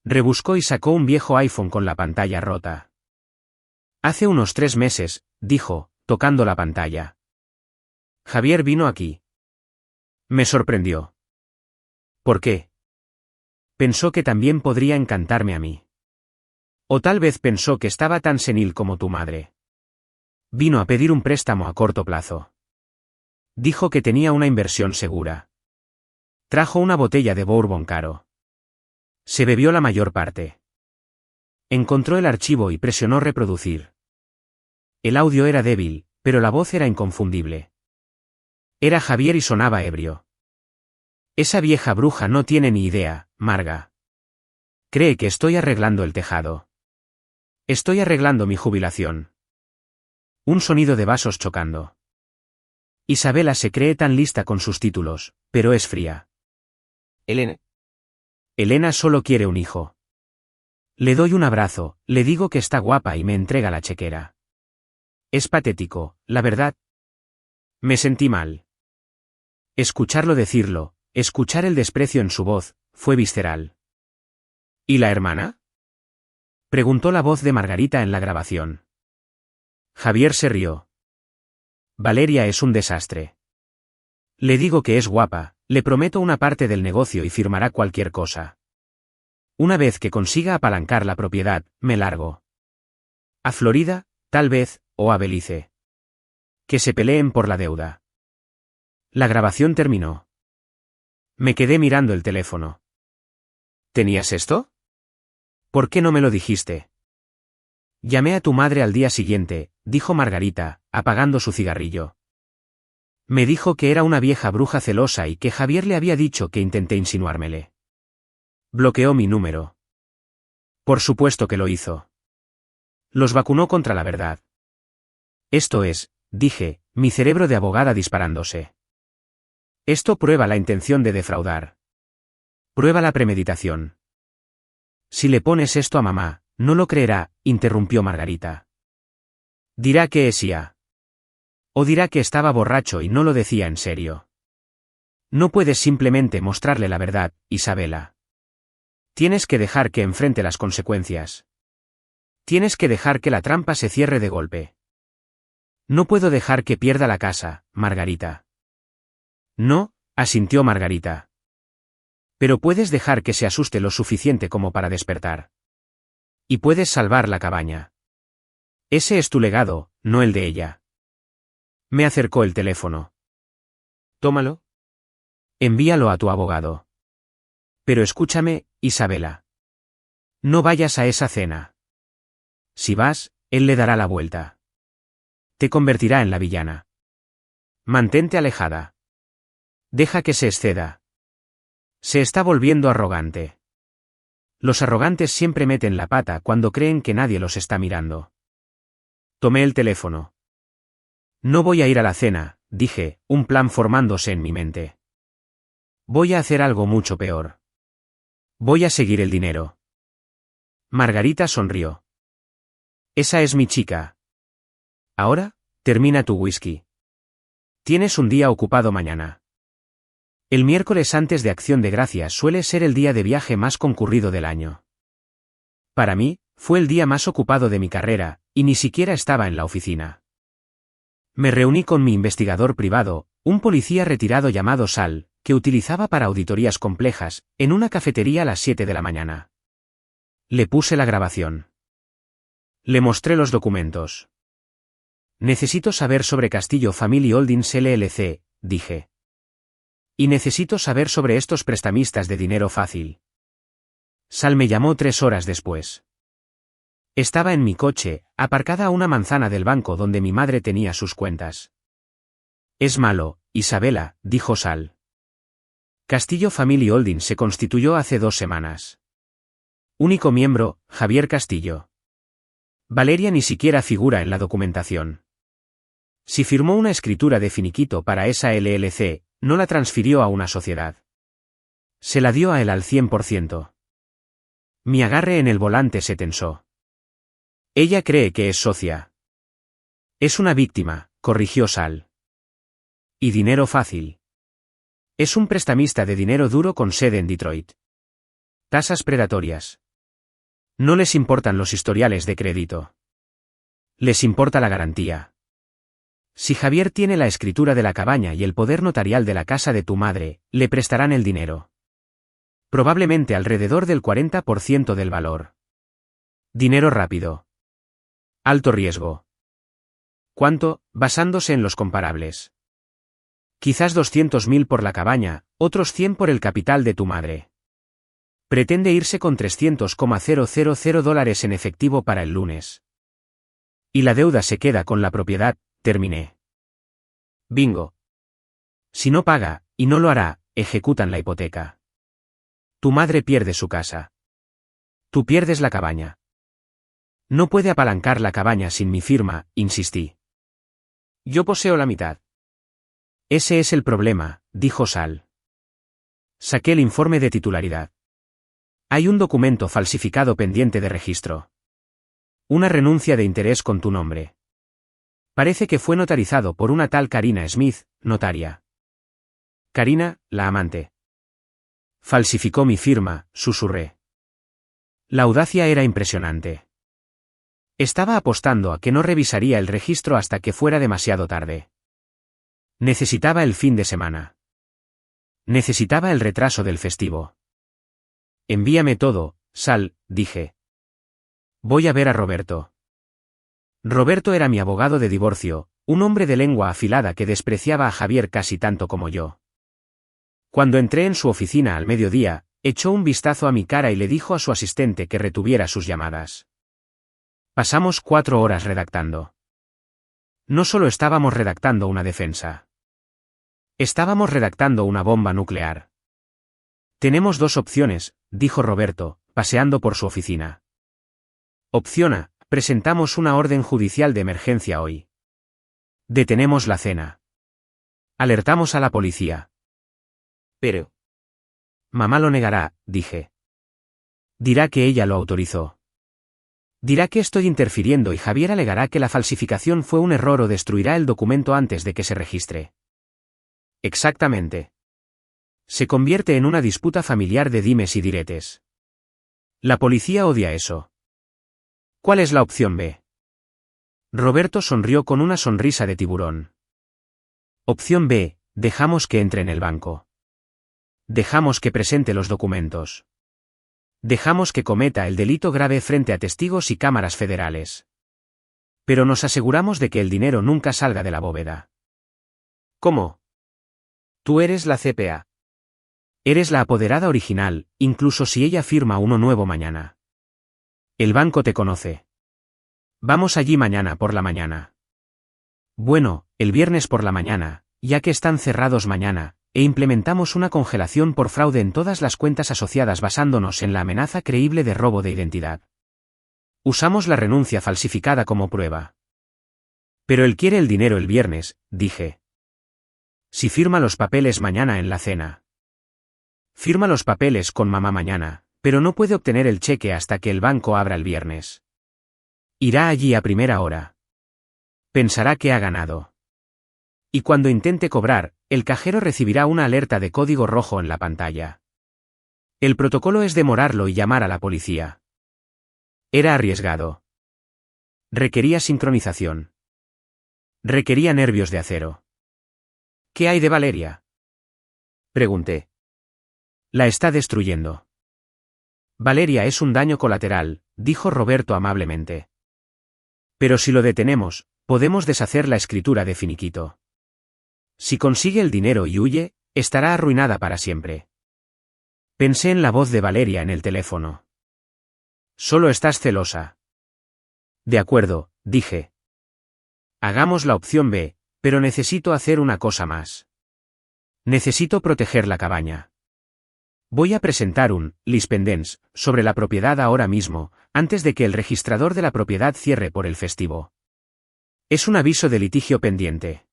Rebuscó y sacó un viejo iPhone con la pantalla rota. Hace unos 3 meses, dijo, tocando la pantalla. Javier vino aquí. Me sorprendió. ¿Por qué? Pensó que también podría encantarme a mí. O tal vez pensó que estaba tan senil como tu madre. Vino a pedir un préstamo a corto plazo. Dijo que tenía una inversión segura. Trajo una botella de bourbon caro. Se bebió la mayor parte. Encontró el archivo y presionó reproducir. El audio era débil, pero la voz era inconfundible. Era Javier y sonaba ebrio. Esa vieja bruja no tiene ni idea, Marga. Cree que estoy arreglando el tejado. Estoy arreglando mi jubilación. Un sonido de vasos chocando. Isabela se cree tan lista con sus títulos, pero es fría. Elena. Elena solo quiere un hijo. Le doy un abrazo, le digo que está guapa y me entrega la chequera. Es patético, la verdad. Me sentí mal. Escucharlo decirlo, escuchar el desprecio en su voz, fue visceral. ¿Y la hermana? Preguntó la voz de Margarita en la grabación. Javier se rió. Valeria es un desastre. Le digo que es guapa, le prometo una parte del negocio y firmará cualquier cosa. Una vez que consiga apalancar la propiedad, me largo. A Florida, tal vez, o a Belice. Que se peleen por la deuda. La grabación terminó. Me quedé mirando el teléfono. ¿Tenías esto? ¿Por qué no me lo dijiste? Llamé a tu madre al día siguiente, dijo Margarita, apagando su cigarrillo. Me dijo que era una vieja bruja celosa y que Javier le había dicho que intenté insinuármele. Bloqueó mi número. Por supuesto que lo hizo. Los vacunó contra la verdad. Esto es, dije, mi cerebro de abogada disparándose. Esto prueba la intención de defraudar. Prueba la premeditación. Si le pones esto a mamá, no lo creerá, interrumpió Margarita. Dirá que es IA. O dirá que estaba borracho y no lo decía en serio. No puedes simplemente mostrarle la verdad, Isabela. Tienes que dejar que enfrente las consecuencias. Tienes que dejar que la trampa se cierre de golpe. No puedo dejar que pierda la casa, Margarita. No, asintió Margarita. Pero puedes dejar que se asuste lo suficiente como para despertar. Y puedes salvar la cabaña. Ese es tu legado, no el de ella. Me acercó el teléfono. Tómalo. Envíalo a tu abogado. Pero escúchame, Isabela. No vayas a esa cena. Si vas, él le dará la vuelta. Te convertirá en la villana. Mantente alejada. Deja que se exceda. Se está volviendo arrogante. Los arrogantes siempre meten la pata cuando creen que nadie los está mirando. Tomé el teléfono. No voy a ir a la cena, dije, un plan formándose en mi mente. Voy a hacer algo mucho peor. Voy a seguir el dinero. Margarita sonrió. Esa es mi chica. Ahora, termina tu whisky. Tienes un día ocupado mañana. El miércoles antes de Acción de Gracias suele ser el día de viaje más concurrido del año. Para mí, fue el día más ocupado de mi carrera, y ni siquiera estaba en la oficina. Me reuní con mi investigador privado, un policía retirado llamado Sal, que utilizaba para auditorías complejas, en una cafetería a las 7 de la mañana. Le puse la grabación. Le mostré los documentos. Necesito saber sobre Castillo Family Holdings LLC, dije. Y necesito saber sobre estos prestamistas de dinero fácil. Sal me llamó 3 horas después. Estaba en mi coche, aparcada a una manzana del banco donde mi madre tenía sus cuentas. Es malo, Isabela, dijo Sal. Castillo Family Holdings se constituyó hace 2 semanas. Único miembro, Javier Castillo. Valeria ni siquiera figura en la documentación. Si firmó una escritura de finiquito para esa LLC, no la transfirió a una sociedad. Se la dio a él al 100%. Mi agarre en el volante se tensó. Ella cree que es socia. Es una víctima, corrigió Sal. Y dinero fácil. Es un prestamista de dinero duro con sede en Detroit. Tasas predatorias. No les importan los historiales de crédito. Les importa la garantía. Si Javier tiene la escritura de la cabaña y el poder notarial de la casa de tu madre, le prestarán el dinero. Probablemente alrededor del 40% del valor. Dinero rápido. Alto riesgo. ¿Cuánto? Basándose en los comparables. Quizás 200.000 por la cabaña, otros 100 por el capital de tu madre. Pretende irse con $300,000 en efectivo para el lunes. Y la deuda se queda con la propiedad, terminé. Bingo. Si no paga, y no lo hará, ejecutan la hipoteca. Tu madre pierde su casa. Tú pierdes la cabaña. No puede apalancar la cabaña sin mi firma, insistí. Yo poseo la mitad. Ese es el problema, dijo Sal. Saqué el informe de titularidad. Hay un documento falsificado pendiente de registro. Una renuncia de interés con tu nombre. Parece que fue notarizado por una tal Karina Smith, notaria. Karina, la amante. Falsificó mi firma, susurré. La audacia era impresionante. Estaba apostando a que no revisaría el registro hasta que fuera demasiado tarde. Necesitaba el fin de semana. Necesitaba el retraso del festivo. Envíame todo, Sal, dije. Voy a ver a Roberto. Roberto era mi abogado de divorcio, un hombre de lengua afilada que despreciaba a Javier casi tanto como yo. Cuando entré en su oficina al mediodía, echó un vistazo a mi cara y le dijo a su asistente que retuviera sus llamadas. Pasamos 4 horas redactando. No solo estábamos redactando una defensa. Estábamos redactando una bomba nuclear. Tenemos 2 opciones, dijo Roberto, paseando por su oficina. Opción A, presentamos una orden judicial de emergencia hoy. Detenemos la cena. Alertamos a la policía. Pero. Mamá lo negará, dije. Dirá que ella lo autorizó. Dirá que estoy interfiriendo y Javier alegará que la falsificación fue un error o destruirá el documento antes de que se registre. Exactamente. Se convierte en una disputa familiar de dimes y diretes. La policía odia eso. ¿Cuál es la opción B? Roberto sonrió con una sonrisa de tiburón. Opción B, dejamos que entre en el banco. Dejamos que presente los documentos. Dejamos que cometa el delito grave frente a testigos y cámaras federales. Pero nos aseguramos de que el dinero nunca salga de la bóveda. ¿Cómo? Tú eres la CPA. Eres la apoderada original, incluso si ella firma uno nuevo mañana. El banco te conoce. Vamos allí mañana por la mañana. Bueno, el viernes por la mañana, ya que están cerrados mañana, e implementamos una congelación por fraude en todas las cuentas asociadas basándonos en la amenaza creíble de robo de identidad. Usamos la renuncia falsificada como prueba. Pero él quiere el dinero el viernes, dije. Si firma los papeles mañana en la cena. Firma los papeles con mamá mañana, pero no puede obtener el cheque hasta que el banco abra el viernes. Irá allí a primera hora. Pensará que ha ganado. Y cuando intente cobrar, el cajero recibirá una alerta de código rojo en la pantalla. El protocolo es demorarlo y llamar a la policía. Era arriesgado. Requería sincronización. Requería nervios de acero. ¿Qué hay de Valeria? Pregunté. La está destruyendo. Valeria es un daño colateral, dijo Roberto amablemente. Pero si lo detenemos, podemos deshacer la escritura de finiquito. Si consigue el dinero y huye, estará arruinada para siempre. Pensé en la voz de Valeria en el teléfono. Solo estás celosa. De acuerdo, dije. Hagamos la opción B, pero necesito hacer una cosa más. Necesito proteger la cabaña. Voy a presentar un lispendens sobre la propiedad ahora mismo, antes de que el registrador de la propiedad cierre por el festivo. Es un aviso de litigio pendiente.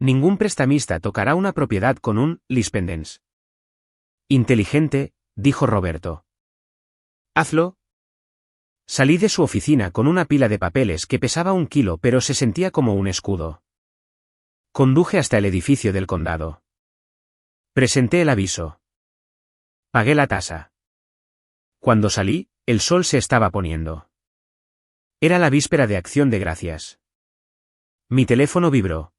Ningún prestamista tocará una propiedad con un lispendens. Inteligente, dijo Roberto. Hazlo. Salí de su oficina con una pila de papeles que pesaba 1 kilo pero se sentía como un escudo. Conduje hasta el edificio del condado. Presenté el aviso. Pagué la tasa. Cuando salí, el sol se estaba poniendo. Era la víspera de Acción de Gracias. Mi teléfono vibró.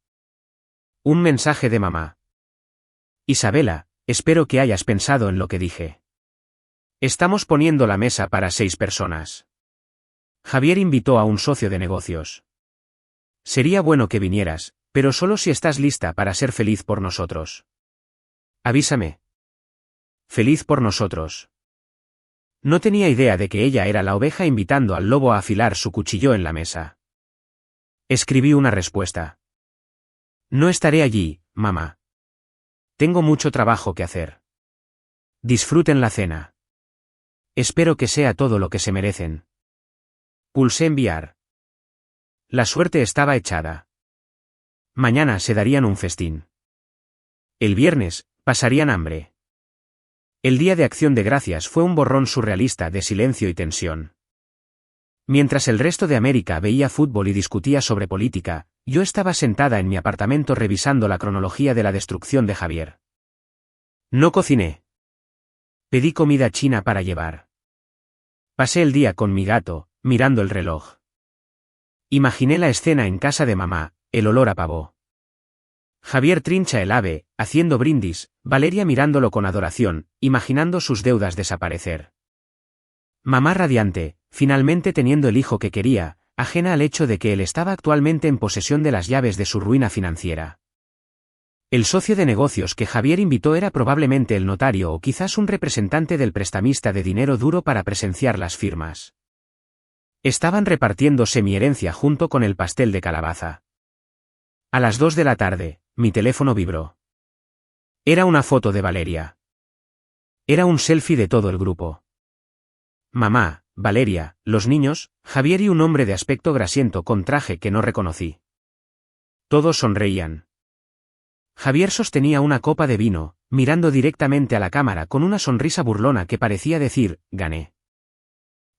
Un mensaje de mamá. Isabela, espero que hayas pensado en lo que dije. Estamos poniendo la mesa para 6 personas. Javier invitó a un socio de negocios. Sería bueno que vinieras, pero solo si estás lista para ser feliz por nosotros. Avísame. Feliz por nosotros. No tenía idea de que ella era la oveja invitando al lobo a afilar su cuchillo en la mesa. Escribí una respuesta. No estaré allí, mamá. Tengo mucho trabajo que hacer. Disfruten la cena. Espero que sea todo lo que se merecen. Pulsé enviar. La suerte estaba echada. Mañana se darían un festín. El viernes, pasarían hambre. El día de Acción de Gracias fue un borrón surrealista de silencio y tensión. Mientras el resto de América veía fútbol y discutía sobre política, yo estaba sentada en mi apartamento revisando la cronología de la destrucción de Javier. No cociné. Pedí comida china para llevar. Pasé el día con mi gato, mirando el reloj. Imaginé la escena en casa de mamá, el olor a pavo. Javier trincha el ave, haciendo brindis, Valeria mirándolo con adoración, imaginando sus deudas desaparecer. Mamá radiante, finalmente teniendo el hijo que quería, ajena al hecho de que él estaba actualmente en posesión de las llaves de su ruina financiera. El socio de negocios que Javier invitó era probablemente el notario o quizás un representante del prestamista de dinero duro para presenciar las firmas. Estaban repartiéndose mi herencia junto con el pastel de calabaza. A las 2 de la tarde, mi teléfono vibró. Era una foto de Valeria. Era un selfie de todo el grupo. Mamá, Valeria, los niños, Javier y un hombre de aspecto grasiento con traje que no reconocí. Todos sonreían. Javier sostenía una copa de vino, mirando directamente a la cámara con una sonrisa burlona que parecía decir, gané.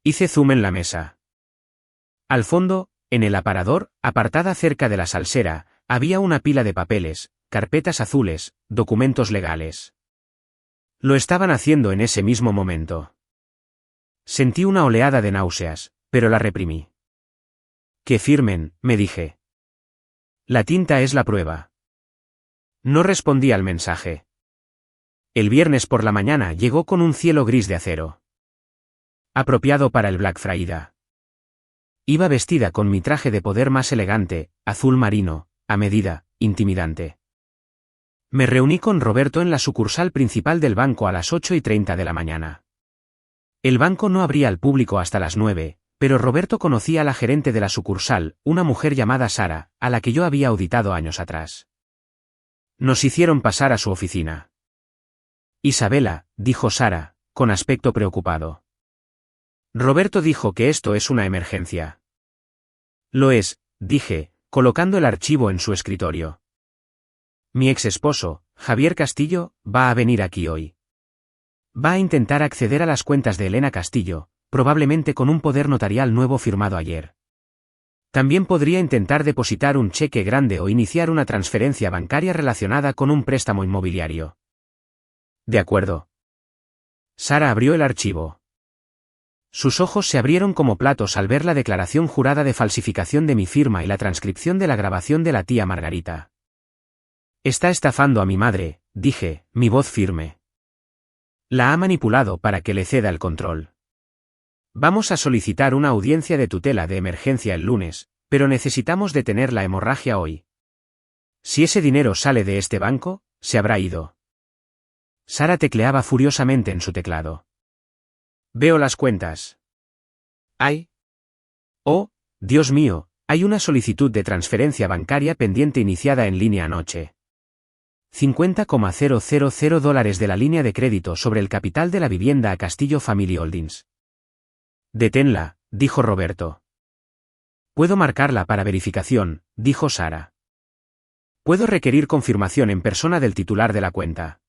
Hice zoom en la mesa. Al fondo, en el aparador, apartada cerca de la salsera, había una pila de papeles, carpetas azules, documentos legales. Lo estaban haciendo en ese mismo momento. Sentí una oleada de náuseas, pero la reprimí. Que firmen, me dije. La tinta es la prueba. No respondí al mensaje. El viernes por la mañana llegó con un cielo gris de acero. Apropiado para el Black Friday. Iba vestida con mi traje de poder más elegante, azul marino, a medida, intimidante. Me reuní con Roberto en la sucursal principal del banco a las 8:30 de la mañana. El banco no abría al público hasta las 9, pero Roberto conocía a la gerente de la sucursal, una mujer llamada Sara, a la que yo había auditado años atrás. Nos hicieron pasar a su oficina. Isabela, dijo Sara, con aspecto preocupado. Roberto dijo que esto es una emergencia. Lo es, dije, colocando el archivo en su escritorio. Mi ex esposo, Javier Castillo, va a venir aquí hoy. Va a intentar acceder a las cuentas de Elena Castillo, probablemente con un poder notarial nuevo firmado ayer. También podría intentar depositar un cheque grande o iniciar una transferencia bancaria relacionada con un préstamo inmobiliario. De acuerdo. Sara abrió el archivo. Sus ojos se abrieron como platos al ver la declaración jurada de falsificación de mi firma y la transcripción de la grabación de la tía Margarita. Está estafando a mi madre, dije, mi voz firme. La ha manipulado para que le ceda el control. Vamos a solicitar una audiencia de tutela de emergencia el lunes, pero necesitamos detener la hemorragia hoy. Si ese dinero sale de este banco, se habrá ido. Sara tecleaba furiosamente en su teclado. Veo las cuentas. ¿Hay? Oh, Dios mío, hay una solicitud de transferencia bancaria pendiente iniciada en línea anoche. $50,000 de la línea de crédito sobre el capital de la vivienda a Castillo Family Holdings. Deténla, dijo Roberto. Puedo marcarla para verificación, dijo Sara. Puedo requerir confirmación en persona del titular de la cuenta.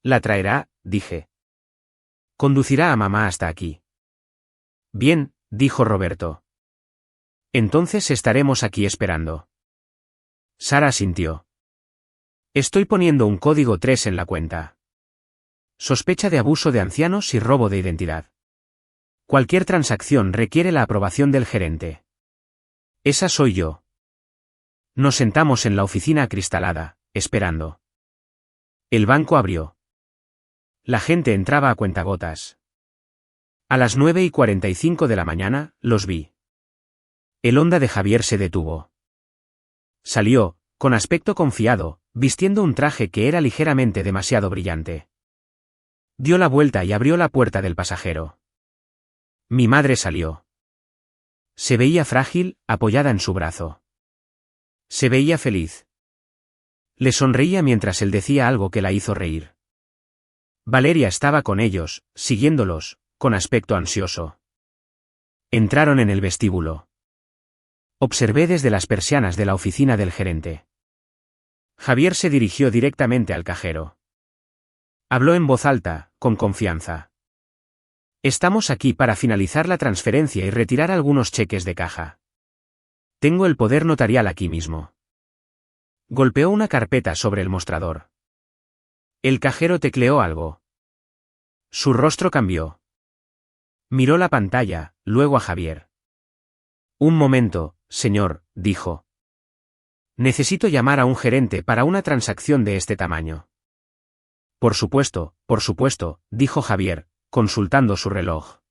La traerá, dije. Conducirá a mamá hasta aquí. Bien, dijo Roberto. Entonces estaremos aquí esperando. Sara asintió. Estoy poniendo un código 3 en la cuenta. Sospecha de abuso de ancianos y robo de identidad. Cualquier transacción requiere la aprobación del gerente. Esa soy yo. Nos sentamos en la oficina acristalada, esperando. El banco abrió. La gente entraba a cuentagotas. A las 9:45 de la mañana, los vi. El Honda de Javier se detuvo. Salió, con aspecto confiado, vistiendo un traje que era ligeramente demasiado brillante. Dio la vuelta y abrió la puerta del pasajero. Mi madre salió. Se veía frágil, apoyada en su brazo. Se veía feliz. Le sonreía mientras él decía algo que la hizo reír. Valeria estaba con ellos, siguiéndolos, con aspecto ansioso. Entraron en el vestíbulo. Observé desde las persianas de la oficina del gerente. Javier se dirigió directamente al cajero. Habló en voz alta, con confianza. Estamos aquí para finalizar la transferencia y retirar algunos cheques de caja. Tengo el poder notarial aquí mismo. Golpeó una carpeta sobre el mostrador. El cajero tecleó algo. Su rostro cambió. Miró la pantalla, luego a Javier. Un momento, señor, dijo. Necesito llamar a un gerente para una transacción de este tamaño. Por supuesto, dijo Javier, consultando su reloj.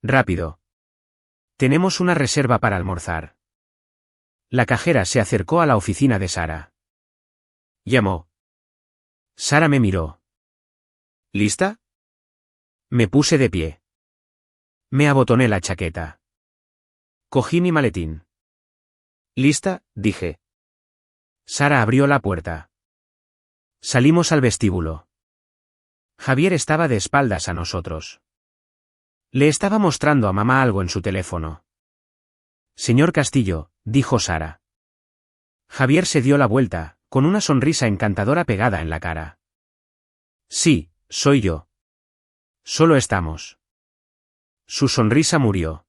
Rápido. Tenemos una reserva para almorzar. La cajera se acercó a la oficina de Sara. Llamó. Sara me miró. ¿Lista? Me puse de pie. Me abotoné la chaqueta. Cogí mi maletín. ¿Lista?, dije. Sara abrió la puerta. Salimos al vestíbulo. Javier estaba de espaldas a nosotros. Le estaba mostrando a mamá algo en su teléfono. Señor Castillo, dijo Sara. Javier se dio la vuelta, con una sonrisa encantadora pegada en la cara. Sí, soy yo. Solo estamos. Su sonrisa murió.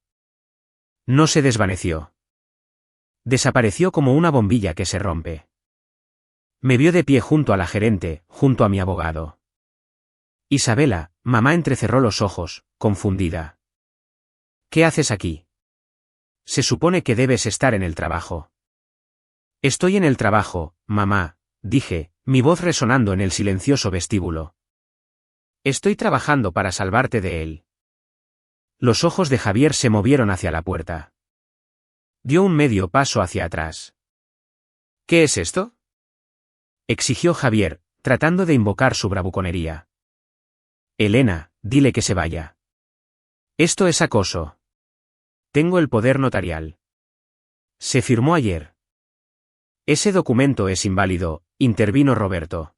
No se desvaneció. Desapareció como una bombilla que se rompe. Me vio de pie junto a la gerente, junto a mi abogado. Isabela, mamá entrecerró los ojos, confundida. ¿Qué haces aquí? Se supone que debes estar en el trabajo. Estoy en el trabajo, mamá, dije, mi voz resonando en el silencioso vestíbulo. Estoy trabajando para salvarte de él. Los ojos de Javier se movieron hacia la puerta. Dio un medio paso hacia atrás. ¿Qué es esto?, exigió Javier, tratando de invocar su bravuconería. Elena, dile que se vaya. Esto es acoso. Tengo el poder notarial. Se firmó ayer. Ese documento es inválido, intervino Roberto.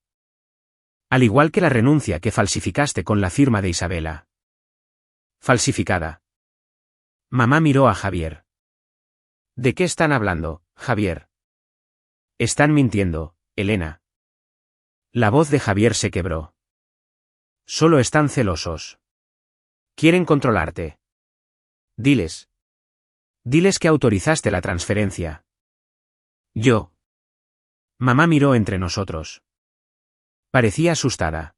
Al igual que la renuncia que falsificaste con la firma de Isabela. Falsificada. Mamá miró a Javier. ¿De qué están hablando, Javier? Están mintiendo, Elena. La voz de Javier se quebró. Solo están celosos. Quieren controlarte. Diles. Diles que autorizaste la transferencia. Yo. Mamá miró entre nosotros. Parecía asustada.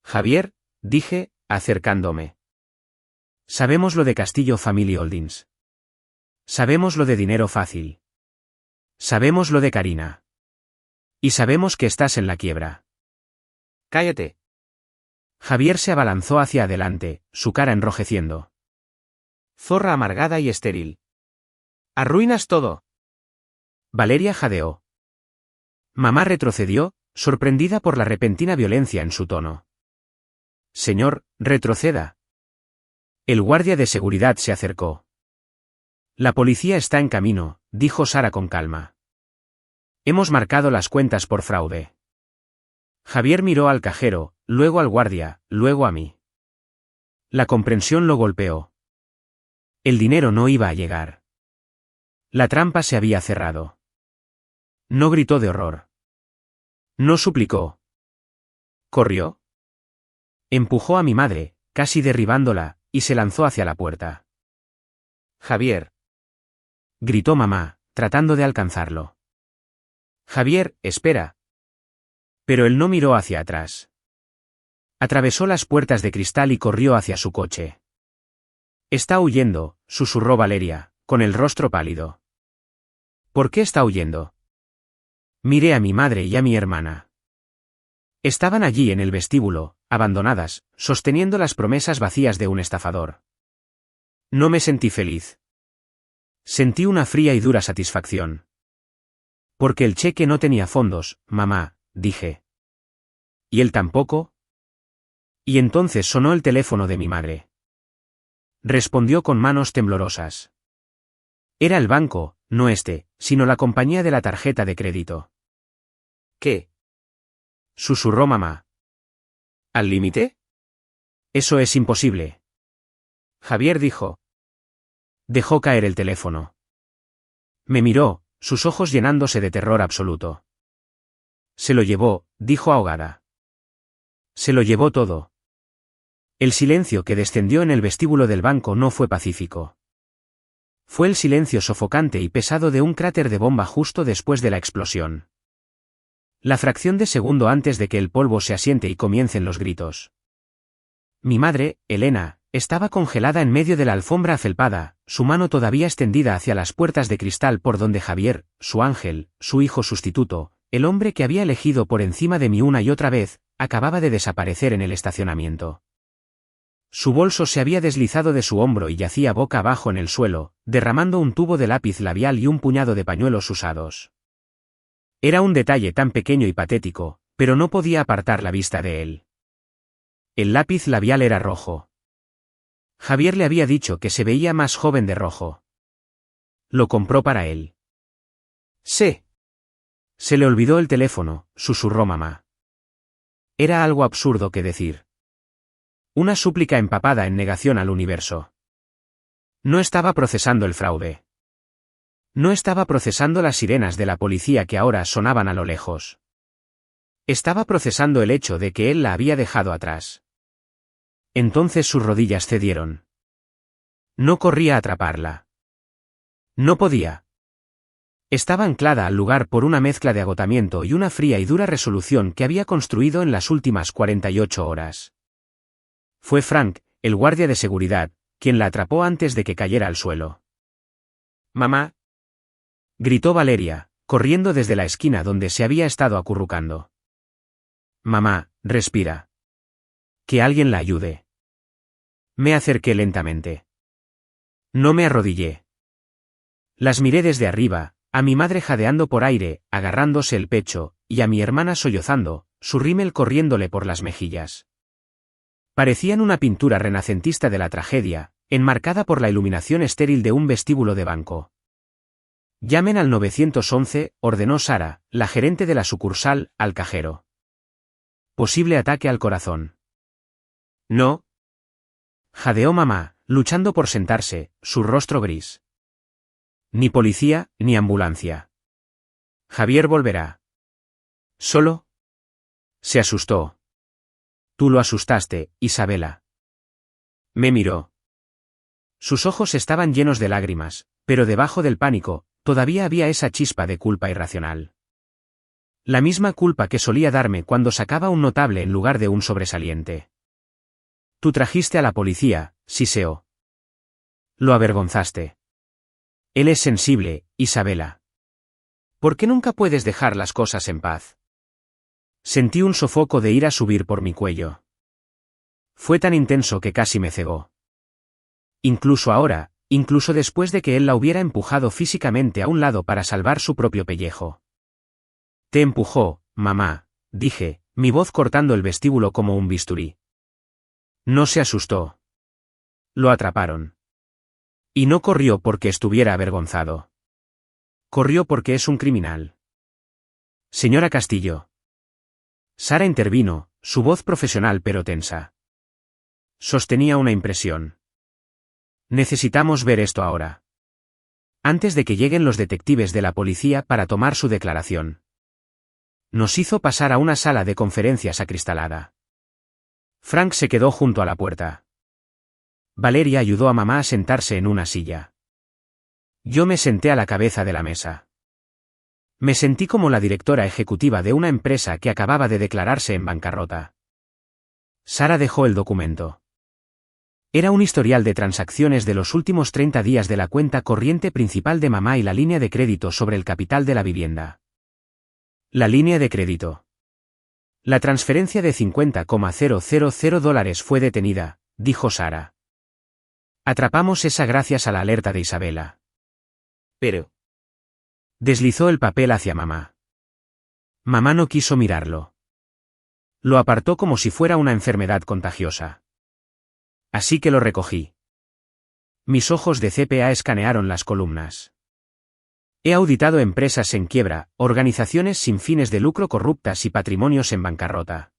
Javier, dije, acercándome. Sabemos lo de Castillo Family Holdings. Sabemos lo de dinero fácil. Sabemos lo de Karina. Y sabemos que estás en la quiebra. Cállate. Javier se abalanzó hacia adelante, su cara enrojeciendo. Zorra amargada y estéril. Arruinas todo. Valeria jadeó. Mamá retrocedió, sorprendida por la repentina violencia en su tono. Señor, retroceda. El guardia de seguridad se acercó. La policía está en camino, dijo Sara con calma. Hemos marcado las cuentas por fraude. Javier miró al cajero, luego al guardia, luego a mí. La comprensión lo golpeó. El dinero no iba a llegar. La trampa se había cerrado. No gritó de horror. No suplicó. Corrió. Empujó a mi madre, casi derribándola, y se lanzó hacia la puerta. Javier. Gritó mamá, tratando de alcanzarlo. Javier, espera. Pero él no miró hacia atrás. Atravesó las puertas de cristal y corrió hacia su coche. Está huyendo, susurró Valeria, con el rostro pálido. ¿Por qué está huyendo? Miré a mi madre y a mi hermana. Estaban allí en el vestíbulo, abandonadas, sosteniendo las promesas vacías de un estafador. No me sentí feliz. Sentí una fría y dura satisfacción. Porque el cheque no tenía fondos, mamá, dije. ¿Y él tampoco? Y entonces sonó el teléfono de mi madre. Respondió con manos temblorosas. Era el banco, no sino la compañía de la tarjeta de crédito. ¿Qué? Susurró mamá. ¿Al límite? Eso es imposible. Javier dijo. Dejó caer el teléfono. Me miró, sus ojos llenándose de terror absoluto. Se lo llevó, dijo ahogada. Se lo llevó todo. El silencio que descendió en el vestíbulo del banco no fue pacífico. Fue el silencio sofocante y pesado de un cráter de bomba justo después de la explosión. La fracción de segundo antes de que el polvo se asiente y comiencen los gritos. Mi madre, Elena, estaba congelada en medio de la alfombra afelpada, su mano todavía extendida hacia las puertas de cristal por donde Javier, su ángel, su hijo sustituto, el hombre que había elegido por encima de mí una y otra vez, acababa de desaparecer en el estacionamiento. Su bolso se había deslizado de su hombro y yacía boca abajo en el suelo, derramando un tubo de lápiz labial y un puñado de pañuelos usados. Era un detalle tan pequeño y patético, pero no podía apartar la vista de él. El lápiz labial era rojo. Javier le había dicho que se veía más joven de rojo. Lo compró para él. Sí. Se le olvidó el teléfono, susurró mamá. Era algo absurdo que decir. Una súplica empapada en negación al universo. No estaba procesando el fraude. No estaba procesando las sirenas de la policía que ahora sonaban a lo lejos. Estaba procesando el hecho de que él la había dejado atrás. Entonces sus rodillas cedieron. No corría a atraparla. No podía. Estaba anclada al lugar por una mezcla de agotamiento y una fría y dura resolución que había construido en las últimas 48 horas. Fue Frank, el guardia de seguridad, quien la atrapó antes de que cayera al suelo. «Mamá», gritó Valeria, corriendo desde la esquina donde se había estado acurrucando. «Mamá, respira. Que alguien la ayude». Me acerqué lentamente. No me arrodillé. Las miré desde arriba, a mi madre jadeando por aire, agarrándose el pecho, y a mi hermana sollozando, su rímel corriéndole por las mejillas. Parecían una pintura renacentista de la tragedia, enmarcada por la iluminación estéril de un vestíbulo de banco. «Llamen al 911», ordenó Sara, la gerente de la sucursal, al cajero. «Posible ataque al corazón». «No», jadeó mamá, luchando por sentarse, su rostro gris. «Ni policía, ni ambulancia. Javier volverá». «¿Solo?» Se asustó. «Tú lo asustaste, Isabela». Me miró. Sus ojos estaban llenos de lágrimas, pero debajo del pánico, todavía había esa chispa de culpa irracional. La misma culpa que solía darme cuando sacaba un notable en lugar de un sobresaliente. «Tú trajiste a la policía», siseó. «Lo avergonzaste. Él es sensible, Isabela. ¿Por qué nunca puedes dejar las cosas en paz?» Sentí un sofoco de ira subir por mi cuello. Fue tan intenso que casi me cegó. Incluso ahora, incluso después de que él la hubiera empujado físicamente a un lado para salvar su propio pellejo. «Te empujó, mamá», dije, mi voz cortando el vestíbulo como un bisturí. No se asustó. Lo atraparon. Y no corrió porque estuviera avergonzado. Corrió porque es un criminal. «Señora Castillo». Sara intervino, su voz profesional pero tensa. Sostenía una impresión. «Necesitamos ver esto ahora. Antes de que lleguen los detectives de la policía para tomar su declaración». Nos hizo pasar a una sala de conferencias acristalada. Frank se quedó junto a la puerta. Valeria ayudó a mamá a sentarse en una silla. Yo me senté a la cabeza de la mesa. Me sentí como la directora ejecutiva de una empresa que acababa de declararse en bancarrota. Sara dejó el documento. Era un historial de transacciones de los últimos 30 días de la cuenta corriente principal de mamá y la línea de crédito sobre el capital de la vivienda. La línea de crédito. La transferencia de $50,000 fue detenida, dijo Sara. Atrapamos esa gracias a la alerta de Isabela. Pero. Deslizó el papel hacia mamá. Mamá no quiso mirarlo. Lo apartó como si fuera una enfermedad contagiosa. Así que lo recogí. Mis ojos de CPA escanearon las columnas. He auditado empresas en quiebra, organizaciones sin fines de lucro corruptas y patrimonios en bancarrota.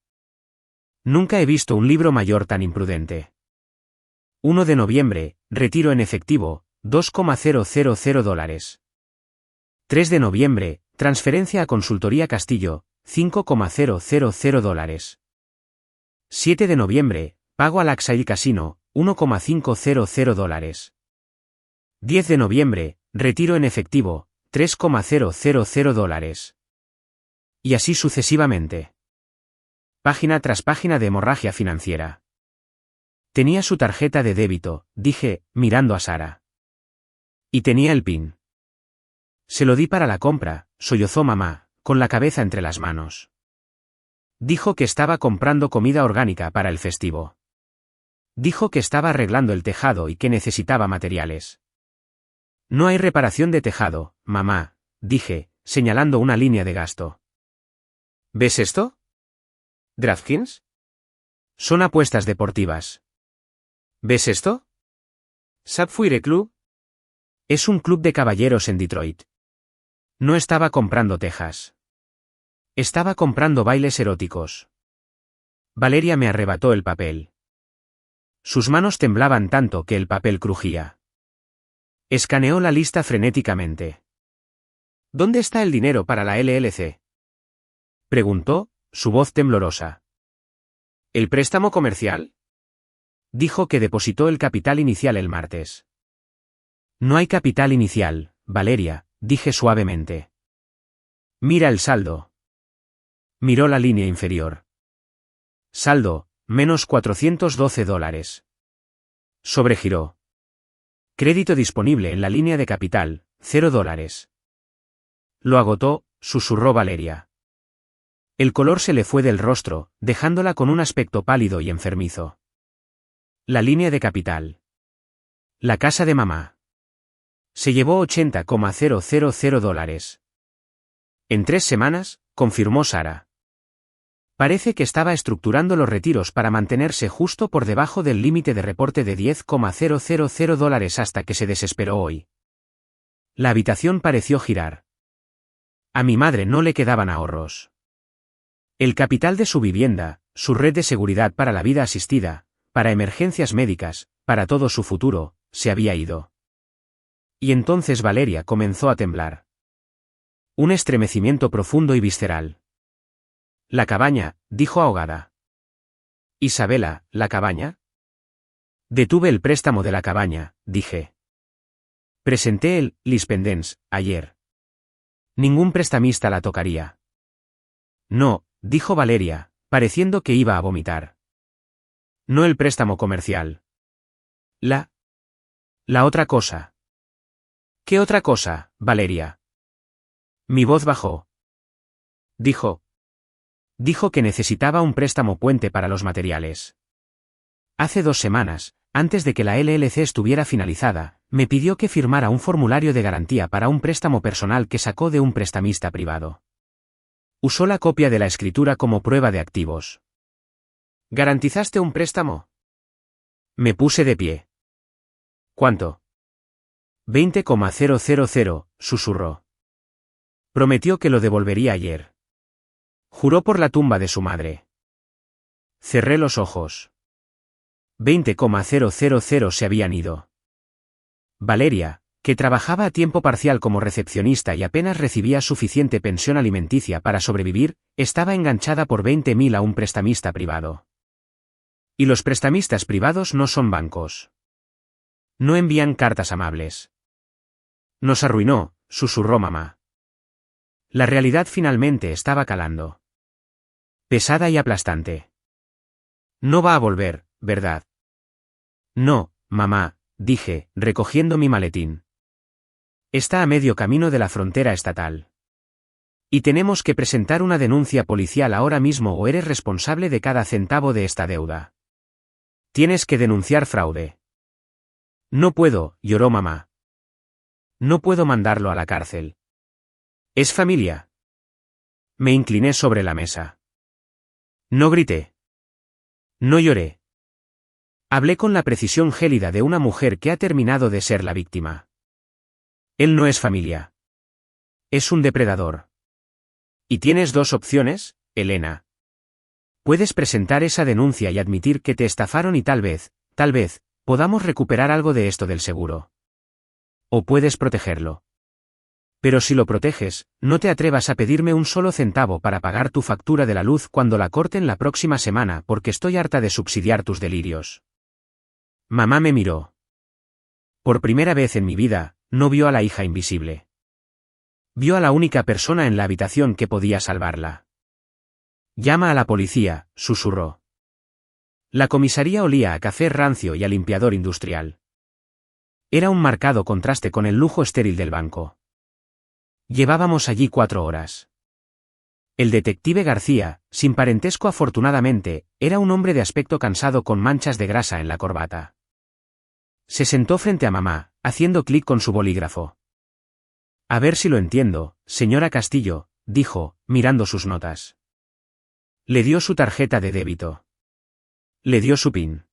Nunca he visto un libro mayor tan imprudente. 1 de noviembre, retiro en efectivo, $2,000. 3 de noviembre, transferencia a Consultoría Castillo, $5,000. 7 de noviembre, pago al Axail Casino, $1,500. 10 de noviembre, retiro en efectivo, $3,000. Y así sucesivamente. Página tras página de hemorragia financiera. Tenía su tarjeta de débito, dije, mirando a Sara. Y tenía el PIN. Se lo di para la compra, sollozó mamá, con la cabeza entre las manos. Dijo que estaba comprando comida orgánica para el festivo. Dijo que estaba arreglando el tejado y que necesitaba materiales. No hay reparación de tejado, mamá, dije, señalando una línea de gasto. ¿Ves esto? ¿DraftKings? Son apuestas deportivas. ¿Ves esto? ¿Sapphire Club? Es un club de caballeros en Detroit. No estaba comprando tejas. Estaba comprando bailes eróticos. Valeria me arrebató el papel. Sus manos temblaban tanto que el papel crujía. Escaneó la lista frenéticamente. ¿Dónde está el dinero para la LLC? Preguntó, su voz temblorosa. ¿El préstamo comercial? Dijo que depositó el capital inicial el martes. No hay capital inicial, Valeria, dije suavemente. Mira el saldo. Miró la línea inferior. Saldo, menos $412. Sobregiró. Crédito disponible en la línea de capital, $0. Lo agotó, susurró Valeria. El color se le fue del rostro, dejándola con un aspecto pálido y enfermizo. La línea de capital. La casa de mamá. Se llevó $80,000. En 3 semanas, confirmó Sara. Parece que estaba estructurando los retiros para mantenerse justo por debajo del límite de reporte de $10,000 hasta que se desesperó hoy. La habitación pareció girar. A mi madre no le quedaban ahorros. El capital de su vivienda, su red de seguridad para la vida asistida, para emergencias médicas, para todo su futuro, se había ido. Y entonces Valeria comenzó a temblar. Un estremecimiento profundo y visceral. La cabaña, dijo ahogada. Isabela, ¿la cabaña? Detuve el préstamo de la cabaña, dije. Presenté el lispendence ayer. Ningún prestamista la tocaría. No, dijo Valeria, pareciendo que iba a vomitar. No el préstamo comercial. La otra cosa. ¿Qué otra cosa, Valeria? Mi voz bajó. Dijo que necesitaba un préstamo puente para los materiales. Hace 2 semanas, antes de que la LLC estuviera finalizada, me pidió que firmara un formulario de garantía para un préstamo personal que sacó de un prestamista privado. Usó la copia de la escritura como prueba de activos. ¿Garantizaste un préstamo? Me puse de pie. ¿Cuánto? 20,000, susurró. Prometió que lo devolvería ayer. Juró por la tumba de su madre. Cerré los ojos. 20,000 se habían ido. Valeria, que trabajaba a tiempo parcial como recepcionista y apenas recibía suficiente pensión alimenticia para sobrevivir, estaba enganchada por 20.000 a un prestamista privado. Y los prestamistas privados no son bancos. No envían cartas amables. Nos arruinó, susurró mamá. La realidad finalmente estaba calando. Pesada y aplastante. No va a volver, ¿verdad? No, mamá, dije, recogiendo mi maletín. Está a medio camino de la frontera estatal. Y tenemos que presentar una denuncia policial ahora mismo o eres responsable de cada centavo de esta deuda. Tienes que denunciar fraude. No puedo, lloró mamá. No puedo mandarlo a la cárcel. Es familia. Me incliné sobre la mesa. No grité. No lloré. Hablé con la precisión gélida de una mujer que ha terminado de ser la víctima. Él no es familia. Es un depredador. Y tienes dos opciones, Elena. Puedes presentar esa denuncia y admitir que te estafaron y tal vez, podamos recuperar algo de esto del seguro. O puedes protegerlo. Pero si lo proteges, no te atrevas a pedirme un solo centavo para pagar tu factura de la luz cuando la corten la próxima semana porque estoy harta de subsidiar tus delirios. Mamá me miró. Por primera vez en mi vida, no vio a la hija invisible. Vio a la única persona en la habitación que podía salvarla. Llama a la policía, susurró. La comisaría olía a café rancio y a limpiador industrial. Era un marcado contraste con el lujo estéril del banco. Llevábamos allí 4 horas. El detective García, sin parentesco afortunadamente, era un hombre de aspecto cansado con manchas de grasa en la corbata. Se sentó frente a mamá, haciendo clic con su bolígrafo. A ver si lo entiendo, señora Castillo, dijo, mirando sus notas. Le dio su tarjeta de débito. Le dio su PIN.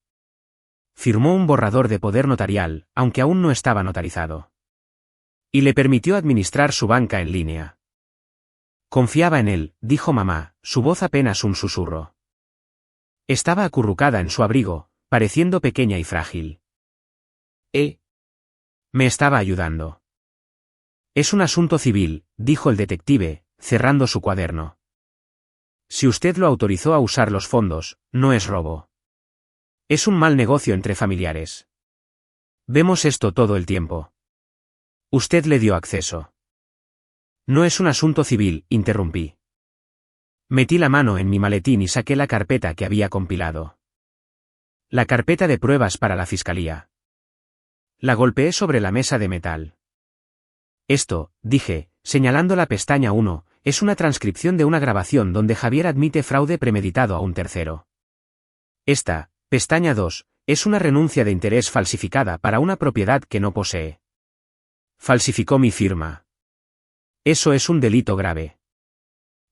Firmó un borrador de poder notarial, aunque aún no estaba notarizado. Y le permitió administrar su banca en línea. Confiaba en él, dijo mamá, su voz apenas un susurro. Estaba acurrucada en su abrigo, pareciendo pequeña y frágil. Me estaba ayudando. Es un asunto civil, dijo el detective, cerrando su cuaderno. Si usted lo autorizó a usar los fondos, no es robo. Es un mal negocio entre familiares. Vemos esto todo el tiempo. Usted le dio acceso. No es un asunto civil, interrumpí. Metí la mano en mi maletín y saqué la carpeta que había compilado. La carpeta de pruebas para la fiscalía. La golpeé sobre la mesa de metal. Esto, dije, señalando la pestaña 1, es una transcripción de una grabación donde Javier admite fraude premeditado a un tercero. Esta, pestaña 2, es una renuncia de interés falsificada para una propiedad que no posee. Falsificó mi firma. Eso es un delito grave.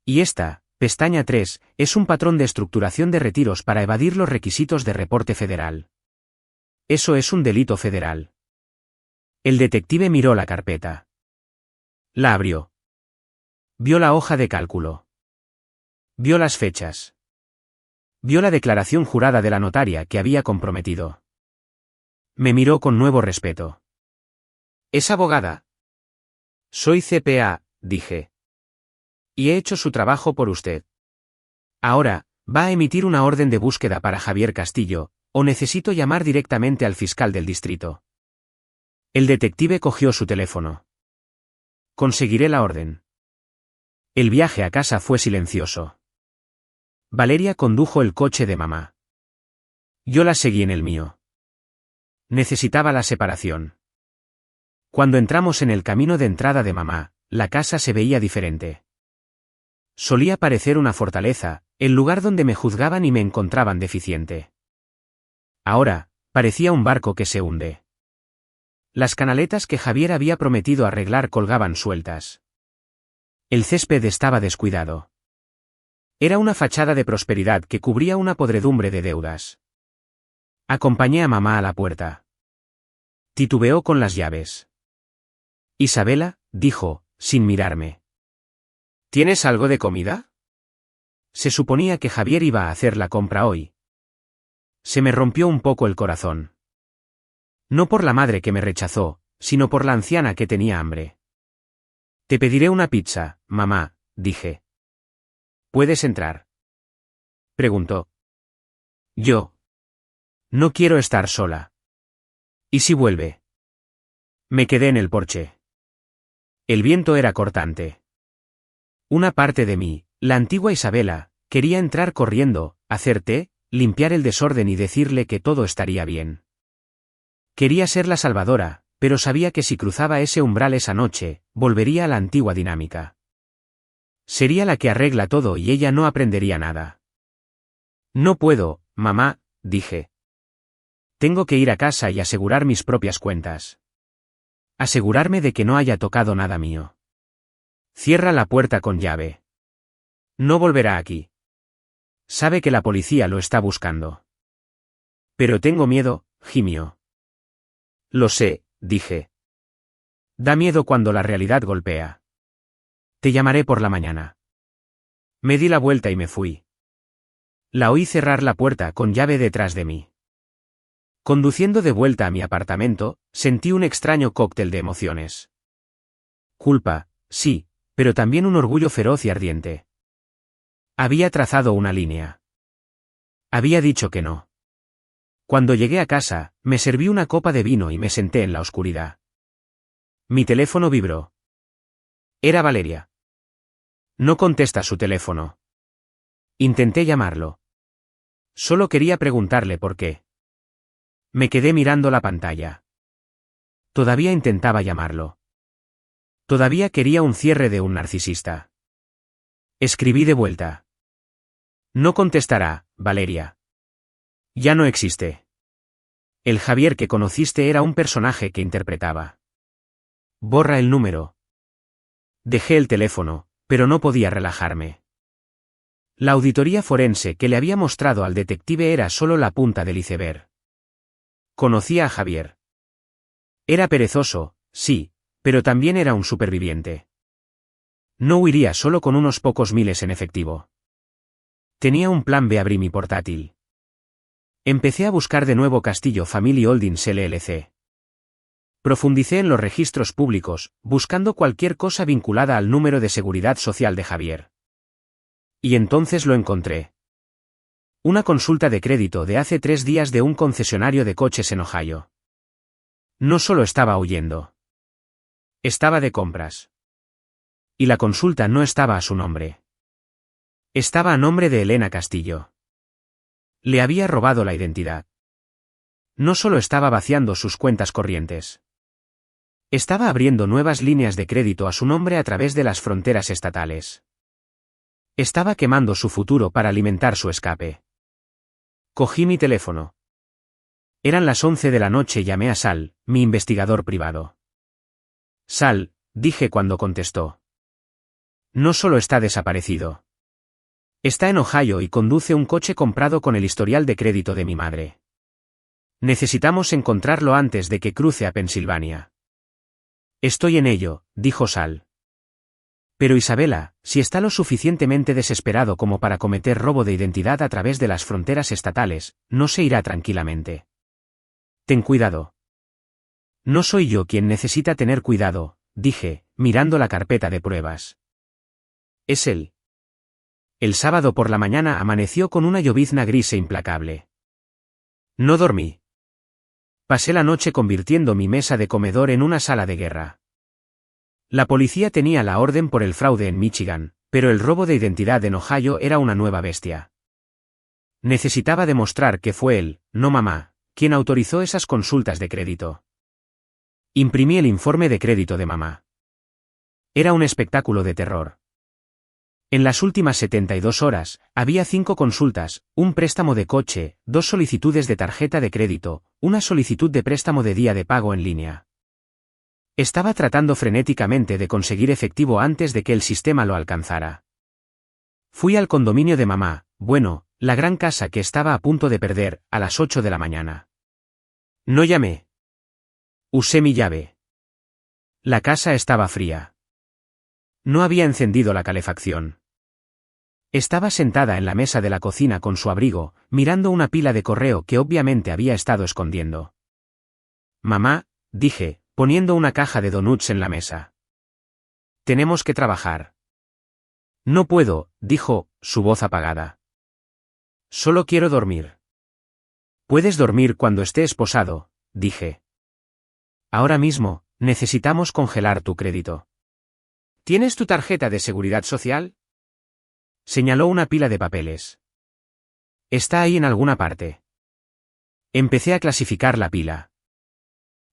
Y esta, pestaña 3, es un patrón de estructuración de retiros para evadir los requisitos de reporte federal. Eso es un delito federal. El detective miró la carpeta. La abrió. Vio la hoja de cálculo. Vio las fechas. Vio la declaración jurada de la notaria que había comprometido. Me miró con nuevo respeto. ¿Es abogada? Soy CPA, dije. Y he hecho su trabajo por usted. Ahora, ¿va a emitir una orden de búsqueda para Javier Castillo, o necesito llamar directamente al fiscal del distrito? El detective cogió su teléfono. Conseguiré la orden. El viaje a casa fue silencioso. Valeria condujo el coche de mamá. Yo la seguí en el mío. Necesitaba la separación. Cuando entramos en el camino de entrada de mamá, la casa se veía diferente. Solía parecer una fortaleza, el lugar donde me juzgaban y me encontraban deficiente. Ahora, parecía un barco que se hunde. Las canaletas que Javier había prometido arreglar colgaban sueltas. El césped estaba descuidado. Era una fachada de prosperidad que cubría una podredumbre de deudas. Acompañé a mamá a la puerta. Titubeó con las llaves. Isabela, dijo, sin mirarme. ¿Tienes algo de comida? Se suponía que Javier iba a hacer la compra hoy. Se me rompió un poco el corazón. No por la madre que me rechazó, sino por la anciana que tenía hambre. Te pediré una pizza, mamá, dije. ¿Puedes entrar? Preguntó. Yo. No quiero estar sola. ¿Y si vuelve? Me quedé en el porche. El viento era cortante. Una parte de mí, la antigua Isabela, quería entrar corriendo, hacer té, limpiar el desorden y decirle que todo estaría bien. Quería ser la salvadora, pero sabía que si cruzaba ese umbral esa noche, volvería a la antigua dinámica. Sería la que arregla todo y ella no aprendería nada. No puedo, mamá, dije. Tengo que ir a casa y asegurar mis propias cuentas. Asegurarme de que no haya tocado nada mío. Cierra la puerta con llave. No volverá aquí. Sabe que la policía lo está buscando. Pero tengo miedo, gimió. Lo sé, dije. Da miedo cuando la realidad golpea. Te llamaré por la mañana. Me di la vuelta y me fui. La oí cerrar la puerta con llave detrás de mí. Conduciendo de vuelta a mi apartamento, sentí un extraño cóctel de emociones. Culpa, sí, pero también un orgullo feroz y ardiente. Había trazado una línea. Había dicho que no. Cuando llegué a casa, me serví una copa de vino y me senté en la oscuridad. Mi teléfono vibró. Era Valeria. No contesta su teléfono. Intenté llamarlo. Solo quería preguntarle por qué. Me quedé mirando la pantalla. Todavía intentaba llamarlo. Todavía quería un cierre de un narcisista. Escribí de vuelta. No contestará, Valeria. Ya no existe. El Javier que conociste era un personaje que interpretaba. Borra el número. Dejé el teléfono, pero no podía relajarme. La auditoría forense que le había mostrado al detective era solo la punta del iceberg. Conocía a Javier. Era perezoso, sí, pero también era un superviviente. No huiría solo con unos pocos miles en efectivo. Tenía un plan B. Abrí mi portátil. Empecé a buscar de nuevo Castillo Family Holdings LLC. Profundicé en los registros públicos, buscando cualquier cosa vinculada al número de seguridad social de Javier. Y entonces lo encontré. Una consulta de crédito de hace 3 días de un concesionario de coches en Ohio. No solo estaba huyendo. Estaba de compras. Y la consulta no estaba a su nombre. Estaba a nombre de Elena Castillo. Le había robado la identidad. No solo estaba vaciando sus cuentas corrientes. Estaba abriendo nuevas líneas de crédito a su nombre a través de las fronteras estatales. Estaba quemando su futuro para alimentar su escape. Cogí mi teléfono. Eran las 11 de la noche y llamé a Sal, mi investigador privado. Sal, dije cuando contestó. No solo está desaparecido. Está en Ohio y conduce un coche comprado con el historial de crédito de mi madre. Necesitamos encontrarlo antes de que cruce a Pensilvania. Estoy en ello, dijo Sal. Pero Isabela, si está lo suficientemente desesperado como para cometer robo de identidad a través de las fronteras estatales, no se irá tranquilamente. Ten cuidado. No soy yo quien necesita tener cuidado, dije, mirando la carpeta de pruebas. Es él. El sábado por la mañana amaneció con una llovizna gris e implacable. No dormí. Pasé la noche convirtiendo mi mesa de comedor en una sala de guerra. La policía tenía la orden por el fraude en Michigan, pero el robo de identidad en Ohio era una nueva bestia. Necesitaba demostrar que fue él, no mamá, quien autorizó esas consultas de crédito. Imprimí el informe de crédito de mamá. Era un espectáculo de terror. En las últimas 72 horas, había 5 consultas, un préstamo de coche, 2 solicitudes de tarjeta de crédito, una solicitud de préstamo de día de pago en línea. Estaba tratando frenéticamente de conseguir efectivo antes de que el sistema lo alcanzara. Fui al condominio de mamá, bueno, la gran casa que estaba a punto de perder, a las 8 de la mañana. No llamé. Usé mi llave. La casa estaba fría. No había encendido la calefacción. Estaba sentada en la mesa de la cocina con su abrigo, mirando una pila de correo que obviamente había estado escondiendo. Mamá, dije, poniendo una caja de donuts en la mesa. Tenemos que trabajar. No puedo, dijo, su voz apagada. Solo quiero dormir. Puedes dormir cuando esté esposado, dije. Ahora mismo, necesitamos congelar tu crédito. ¿Tienes tu tarjeta de seguridad social? Señaló una pila de papeles. Está ahí en alguna parte. Empecé a clasificar la pila.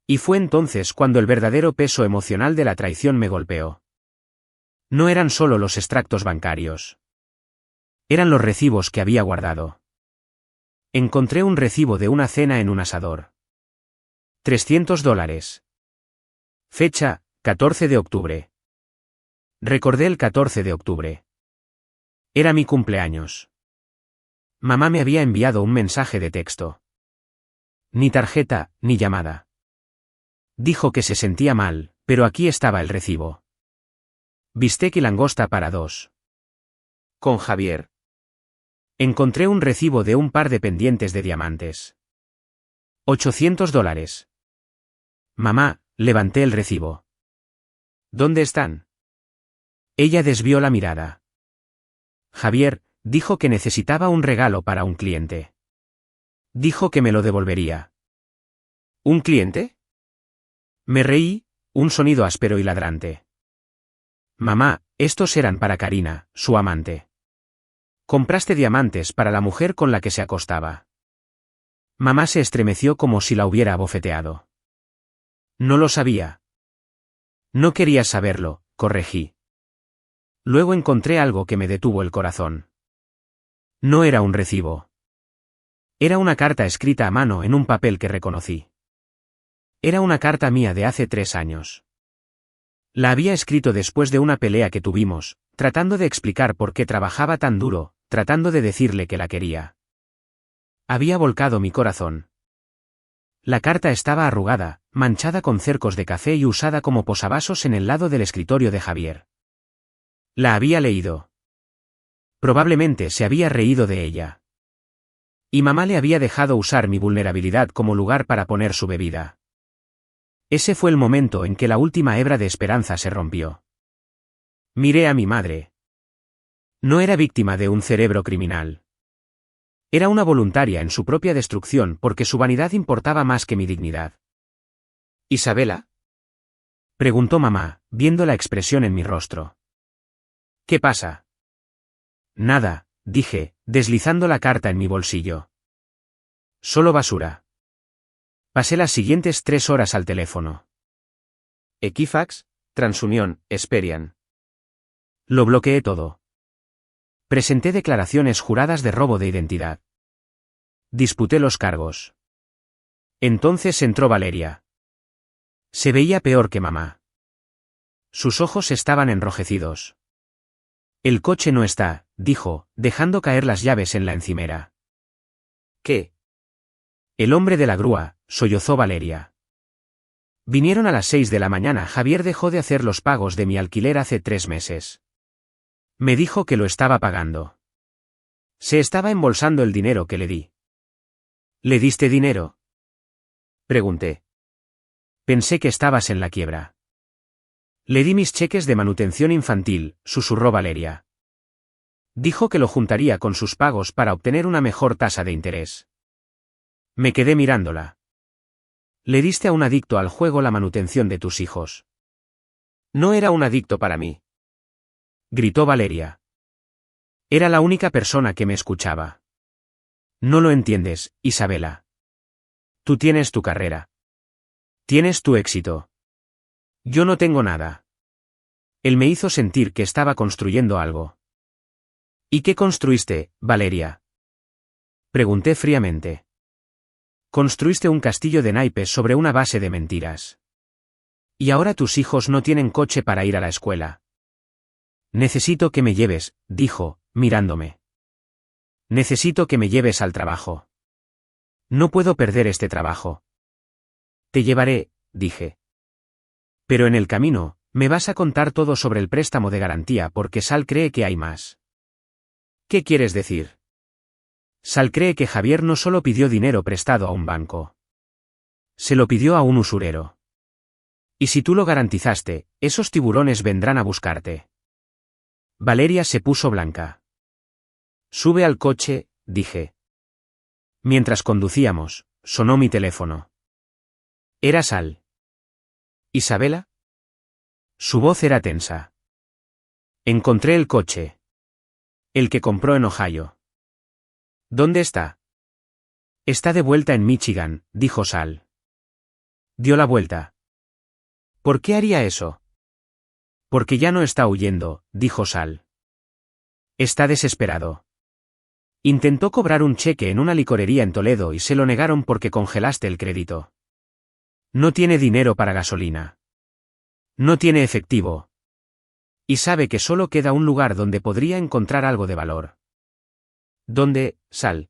Y fue entonces cuando el verdadero peso emocional de la traición me golpeó. No eran solo los extractos bancarios. Eran los recibos que había guardado. Encontré un recibo de una cena en un asador. $300. Fecha, 14 de octubre. Recordé el 14 de octubre. Era mi cumpleaños. Mamá me había enviado un mensaje de texto. Ni tarjeta, ni llamada. Dijo que se sentía mal, pero aquí estaba el recibo. Bistec y langosta para 2. Con Javier. Encontré un recibo de un par de pendientes de diamantes. $800. Mamá, levanté el recibo. ¿Dónde están? Ella desvió la mirada. Javier, dijo que necesitaba un regalo para un cliente. Dijo que me lo devolvería. ¿Un cliente? Me reí, un sonido áspero y ladrante. Mamá, estos eran para Karina, su amante. Compraste diamantes para la mujer con la que se acostaba. Mamá se estremeció como si la hubiera abofeteado. No lo sabía. No querías saberlo, corregí. Luego encontré algo que me detuvo el corazón. No era un recibo. Era una carta escrita a mano en un papel que reconocí. Era una carta mía de hace 3 años. La había escrito después de una pelea que tuvimos, tratando de explicar por qué trabajaba tan duro, tratando de decirle que la quería. Había volcado mi corazón. La carta estaba arrugada, manchada con cercos de café y usada como posavasos en el lado del escritorio de Javier. La había leído. Probablemente se había reído de ella. Y mamá le había dejado usar mi vulnerabilidad como lugar para poner su bebida. Ese fue el momento en que la última hebra de esperanza se rompió. Miré a mi madre. No era víctima de un cerebro criminal. Era una voluntaria en su propia destrucción porque su vanidad importaba más que mi dignidad. ¿Isabela? Preguntó mamá, viendo la expresión en mi rostro. ¿Qué pasa? Nada, dije, deslizando la carta en mi bolsillo. Solo basura. Pasé las siguientes 3 horas al teléfono. Equifax, TransUnion, Experian. Lo bloqueé todo. Presenté declaraciones juradas de robo de identidad. Disputé los cargos. Entonces entró Valeria. Se veía peor que mamá. Sus ojos estaban enrojecidos. El coche no está, dijo, dejando caer las llaves en la encimera. ¿Qué? El hombre de la grúa, sollozó Valeria. Vinieron a las 6 de la mañana. Javier dejó de hacer los pagos de mi alquiler hace 3 meses. Me dijo que lo estaba pagando. Se estaba embolsando el dinero que le di. ¿Le diste dinero? Pregunté. Pensé que estabas en la quiebra. Le di mis cheques de manutención infantil, susurró Valeria. Dijo que lo juntaría con sus pagos para obtener una mejor tasa de interés. Me quedé mirándola. Le diste a un adicto al juego la manutención de tus hijos. No era un adicto para mí. Gritó Valeria. Era la única persona que me escuchaba. No lo entiendes, Isabela. Tú tienes tu carrera. Tienes tu éxito. Yo no tengo nada. Él me hizo sentir que estaba construyendo algo. ¿Y qué construiste, Valeria? Pregunté fríamente. Construiste un castillo de naipes sobre una base de mentiras. Y ahora tus hijos no tienen coche para ir a la escuela. Necesito que me lleves, dijo, mirándome. Necesito que me lleves al trabajo. No puedo perder este trabajo. Te llevaré, dije. Pero en el camino, me vas a contar todo sobre el préstamo de garantía porque Sal cree que hay más. ¿Qué quieres decir? Sal cree que Javier no solo pidió dinero prestado a un banco. Se lo pidió a un usurero. Y si tú lo garantizaste, esos tiburones vendrán a buscarte. Valeria se puso blanca. Sube al coche, dije. Mientras conducíamos, sonó mi teléfono. Era Sal. ¿Isabela? Su voz era tensa. Encontré el coche. El que compró en Ohio. ¿Dónde está? Está de vuelta en Michigan, dijo Sal. Dio la vuelta. ¿Por qué haría eso? Porque ya no está huyendo, dijo Sal. Está desesperado. Intentó cobrar un cheque en una licorería en Toledo y se lo negaron porque congelaste el crédito. No tiene dinero para gasolina. No tiene efectivo. Y sabe que solo queda un lugar donde podría encontrar algo de valor. ¿Dónde, Sal?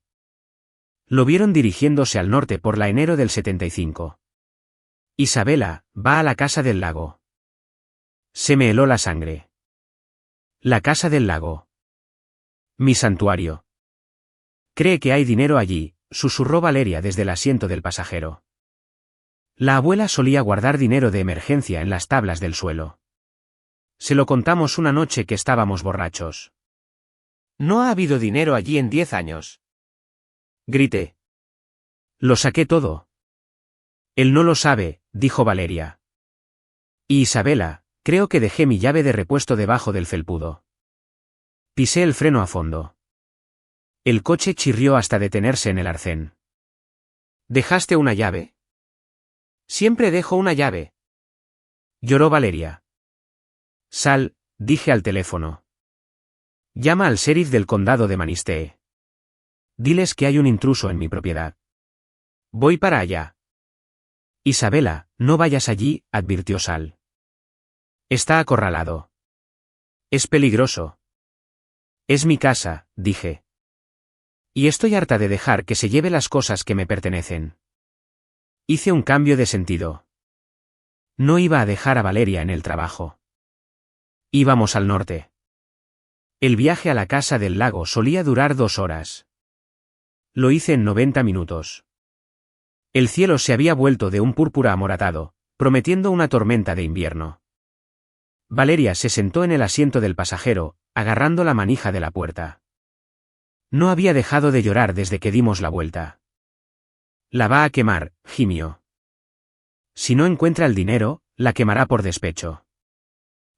Lo vieron dirigiéndose al norte por la enero del 75. Isabela, va a la casa del lago. Se me heló la sangre. La casa del lago. Mi santuario. Cree que hay dinero allí, susurró Valeria desde el asiento del pasajero. La abuela solía guardar dinero de emergencia en las tablas del suelo. Se lo contamos una noche que estábamos borrachos. No ha habido dinero allí en 10 años. Grité. Lo saqué todo. Él no lo sabe, dijo Valeria. Y Isabela, creo que dejé mi llave de repuesto debajo del felpudo. Pisé el freno a fondo. El coche chirrió hasta detenerse en el arcén. ¿Dejaste una llave? Siempre dejo una llave. Lloró Valeria. Sal, dije al teléfono. Llama al sheriff del condado de Manistee. Diles que hay un intruso en mi propiedad. Voy para allá. Isabela, no vayas allí, advirtió Sal. Está acorralado. Es peligroso. Es mi casa, dije. Y estoy harta de dejar que se lleve las cosas que me pertenecen. Hice un cambio de sentido. No iba a dejar a Valeria en el trabajo. Íbamos al norte. El viaje a la casa del lago solía durar 2 horas. Lo hice en 90 minutos. El cielo se había vuelto de un púrpura amoratado, prometiendo una tormenta de invierno. Valeria se sentó en el asiento del pasajero, agarrando la manija de la puerta. No había dejado de llorar desde que dimos la vuelta. La va a quemar, gimió. Si no encuentra el dinero, la quemará por despecho.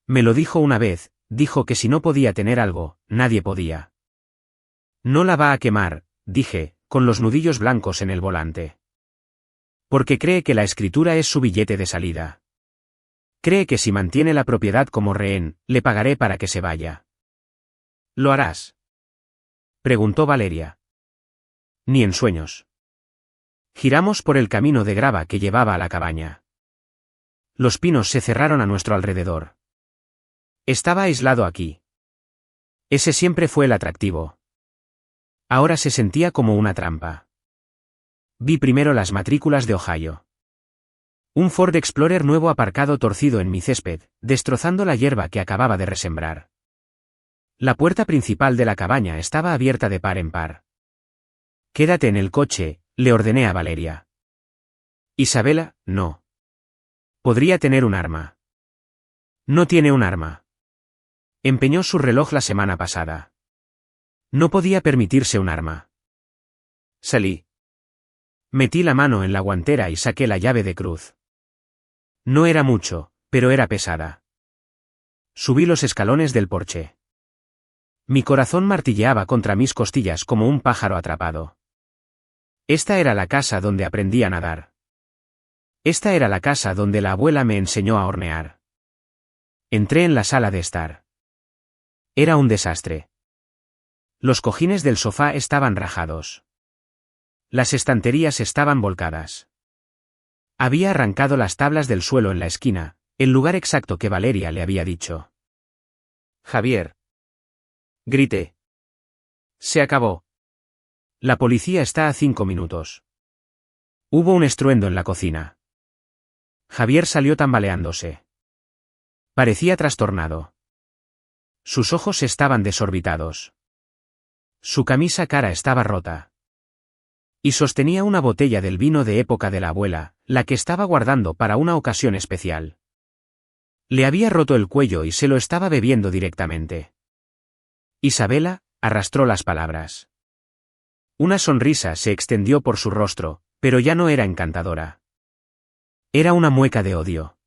Me lo dijo una vez, dijo que si no podía tener algo, nadie podía. No la va a quemar, dije, con los nudillos blancos en el volante. Porque cree que la escritura es su billete de salida. Cree que si mantiene la propiedad como rehén, le pagaré para que se vaya. ¿Lo harás? Preguntó Valeria. Ni en sueños. Giramos por el camino de grava que llevaba a la cabaña. Los pinos se cerraron a nuestro alrededor. Estaba aislado aquí. Ese siempre fue el atractivo. Ahora se sentía como una trampa. Vi primero las matrículas de Ohio. Un Ford Explorer nuevo aparcado torcido en mi césped, destrozando la hierba que acababa de resembrar. La puerta principal de la cabaña estaba abierta de par en par. Quédate en el coche, le ordené a Valeria. Isabela, no. Podría tener un arma. No tiene un arma. Empeñó su reloj la semana pasada. No podía permitirse un arma. Salí. Metí la mano en la guantera y saqué la llave de cruz. No era mucho, pero era pesada. Subí los escalones del porche. Mi corazón martilleaba contra mis costillas como un pájaro atrapado. Esta era la casa donde aprendí a nadar. Esta era la casa donde la abuela me enseñó a hornear. Entré en la sala de estar. Era un desastre. Los cojines del sofá estaban rajados. Las estanterías estaban volcadas. Había arrancado las tablas del suelo en la esquina, el lugar exacto que Valeria le había dicho. Javier. Grité. Se acabó. La policía está a 5 minutos. Hubo un estruendo en la cocina. Javier salió tambaleándose. Parecía trastornado. Sus ojos estaban desorbitados. Su camisa cara estaba rota. Y sostenía una botella del vino de época de la abuela, la que estaba guardando para una ocasión especial. Le había roto el cuello y se lo estaba bebiendo directamente. Isabela arrastró las palabras. Una sonrisa se extendió por su rostro, pero ya no era encantadora. Era una mueca de odio.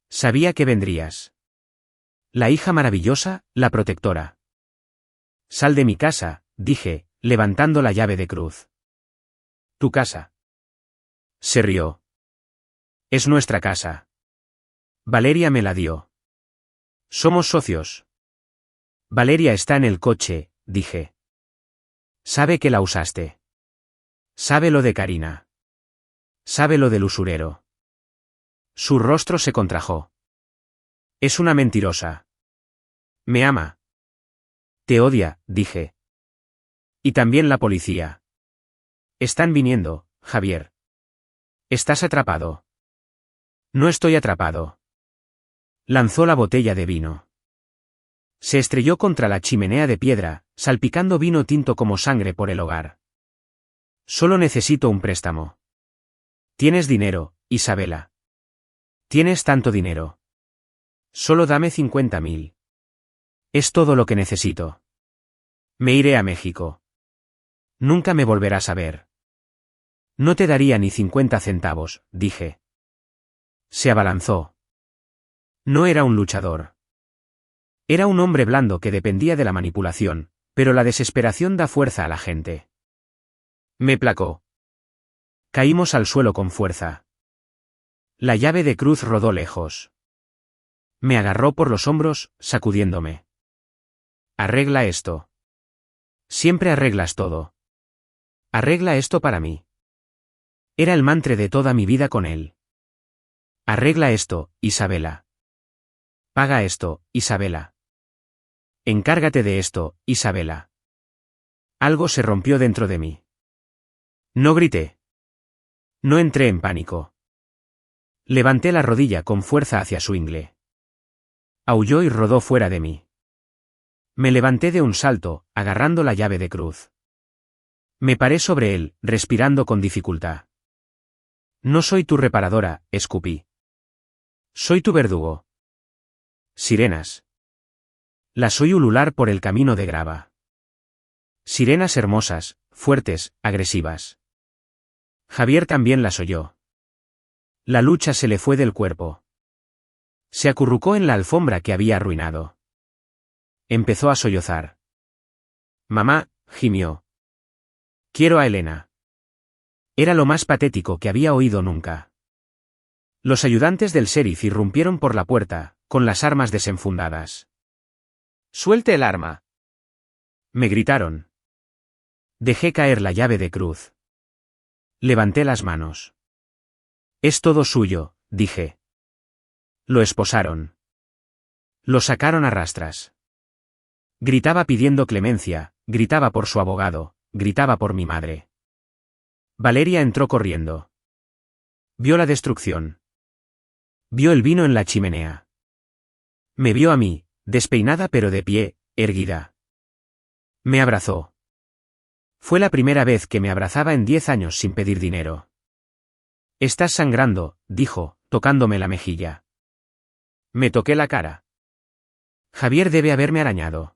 Sabía que vendrías. La hija maravillosa, la protectora. Sal de mi casa, dije, levantando la llave de cruz. Tu casa. Se rió. Es nuestra casa. Valeria me la dio. Somos socios. Valeria está en el coche, dije. Sabe que la usaste. Sabe lo de Karina. Sabe lo del usurero. Su rostro se contrajo. Es una mentirosa. Me ama. Te odia, dije. Y también la policía. Están viniendo, Javier. Estás atrapado. No estoy atrapado. Lanzó la botella de vino. Se estrelló contra la chimenea de piedra, salpicando vino tinto como sangre por el hogar. Solo necesito un préstamo. Tienes dinero, Isabela. Tienes tanto dinero. Solo dame 50.000. Es todo lo que necesito. Me iré a México. Nunca me volverás a ver. No te daría ni 50 centavos, dije. Se abalanzó. No era un luchador. Era un hombre blando que dependía de la manipulación, pero la desesperación da fuerza a la gente. Me placó. Caímos al suelo con fuerza. La llave de cruz rodó lejos. Me agarró por los hombros, sacudiéndome. Arregla esto. Siempre arreglas todo. Arregla esto para mí. Era el mantra de toda mi vida con él. Arregla esto, Isabela. Paga esto, Isabela. Encárgate de esto, Isabela. Algo se rompió dentro de mí. No grité. No entré en pánico. Levanté la rodilla con fuerza hacia su ingle. Aulló y rodó fuera de mí. Me levanté de un salto, agarrando la llave de cruz. Me paré sobre él, respirando con dificultad. No soy tu reparadora, escupí. Soy tu verdugo. Sirenas. Las oí ulular por el camino de grava. Sirenas hermosas, fuertes, agresivas. Javier también las oyó. La lucha se le fue del cuerpo. Se acurrucó en la alfombra que había arruinado. Empezó a sollozar. Mamá, gimió. Quiero a Elena. Era lo más patético que había oído nunca. Los ayudantes del sheriff irrumpieron por la puerta, con las armas desenfundadas. ¡Suelte el arma! Me gritaron. Dejé caer la llave de cruz. Levanté las manos. Es todo suyo, dije. Lo esposaron. Lo sacaron a rastras. Gritaba pidiendo clemencia, gritaba por su abogado, gritaba por mi madre. Valeria entró corriendo. Vio la destrucción. Vio el vino en la chimenea. Me vio a mí, despeinada pero de pie, erguida. Me abrazó. Fue la primera vez que me abrazaba en 10 años sin pedir dinero. Estás sangrando, dijo, tocándome la mejilla. Me toqué la cara. Javier debe haberme arañado.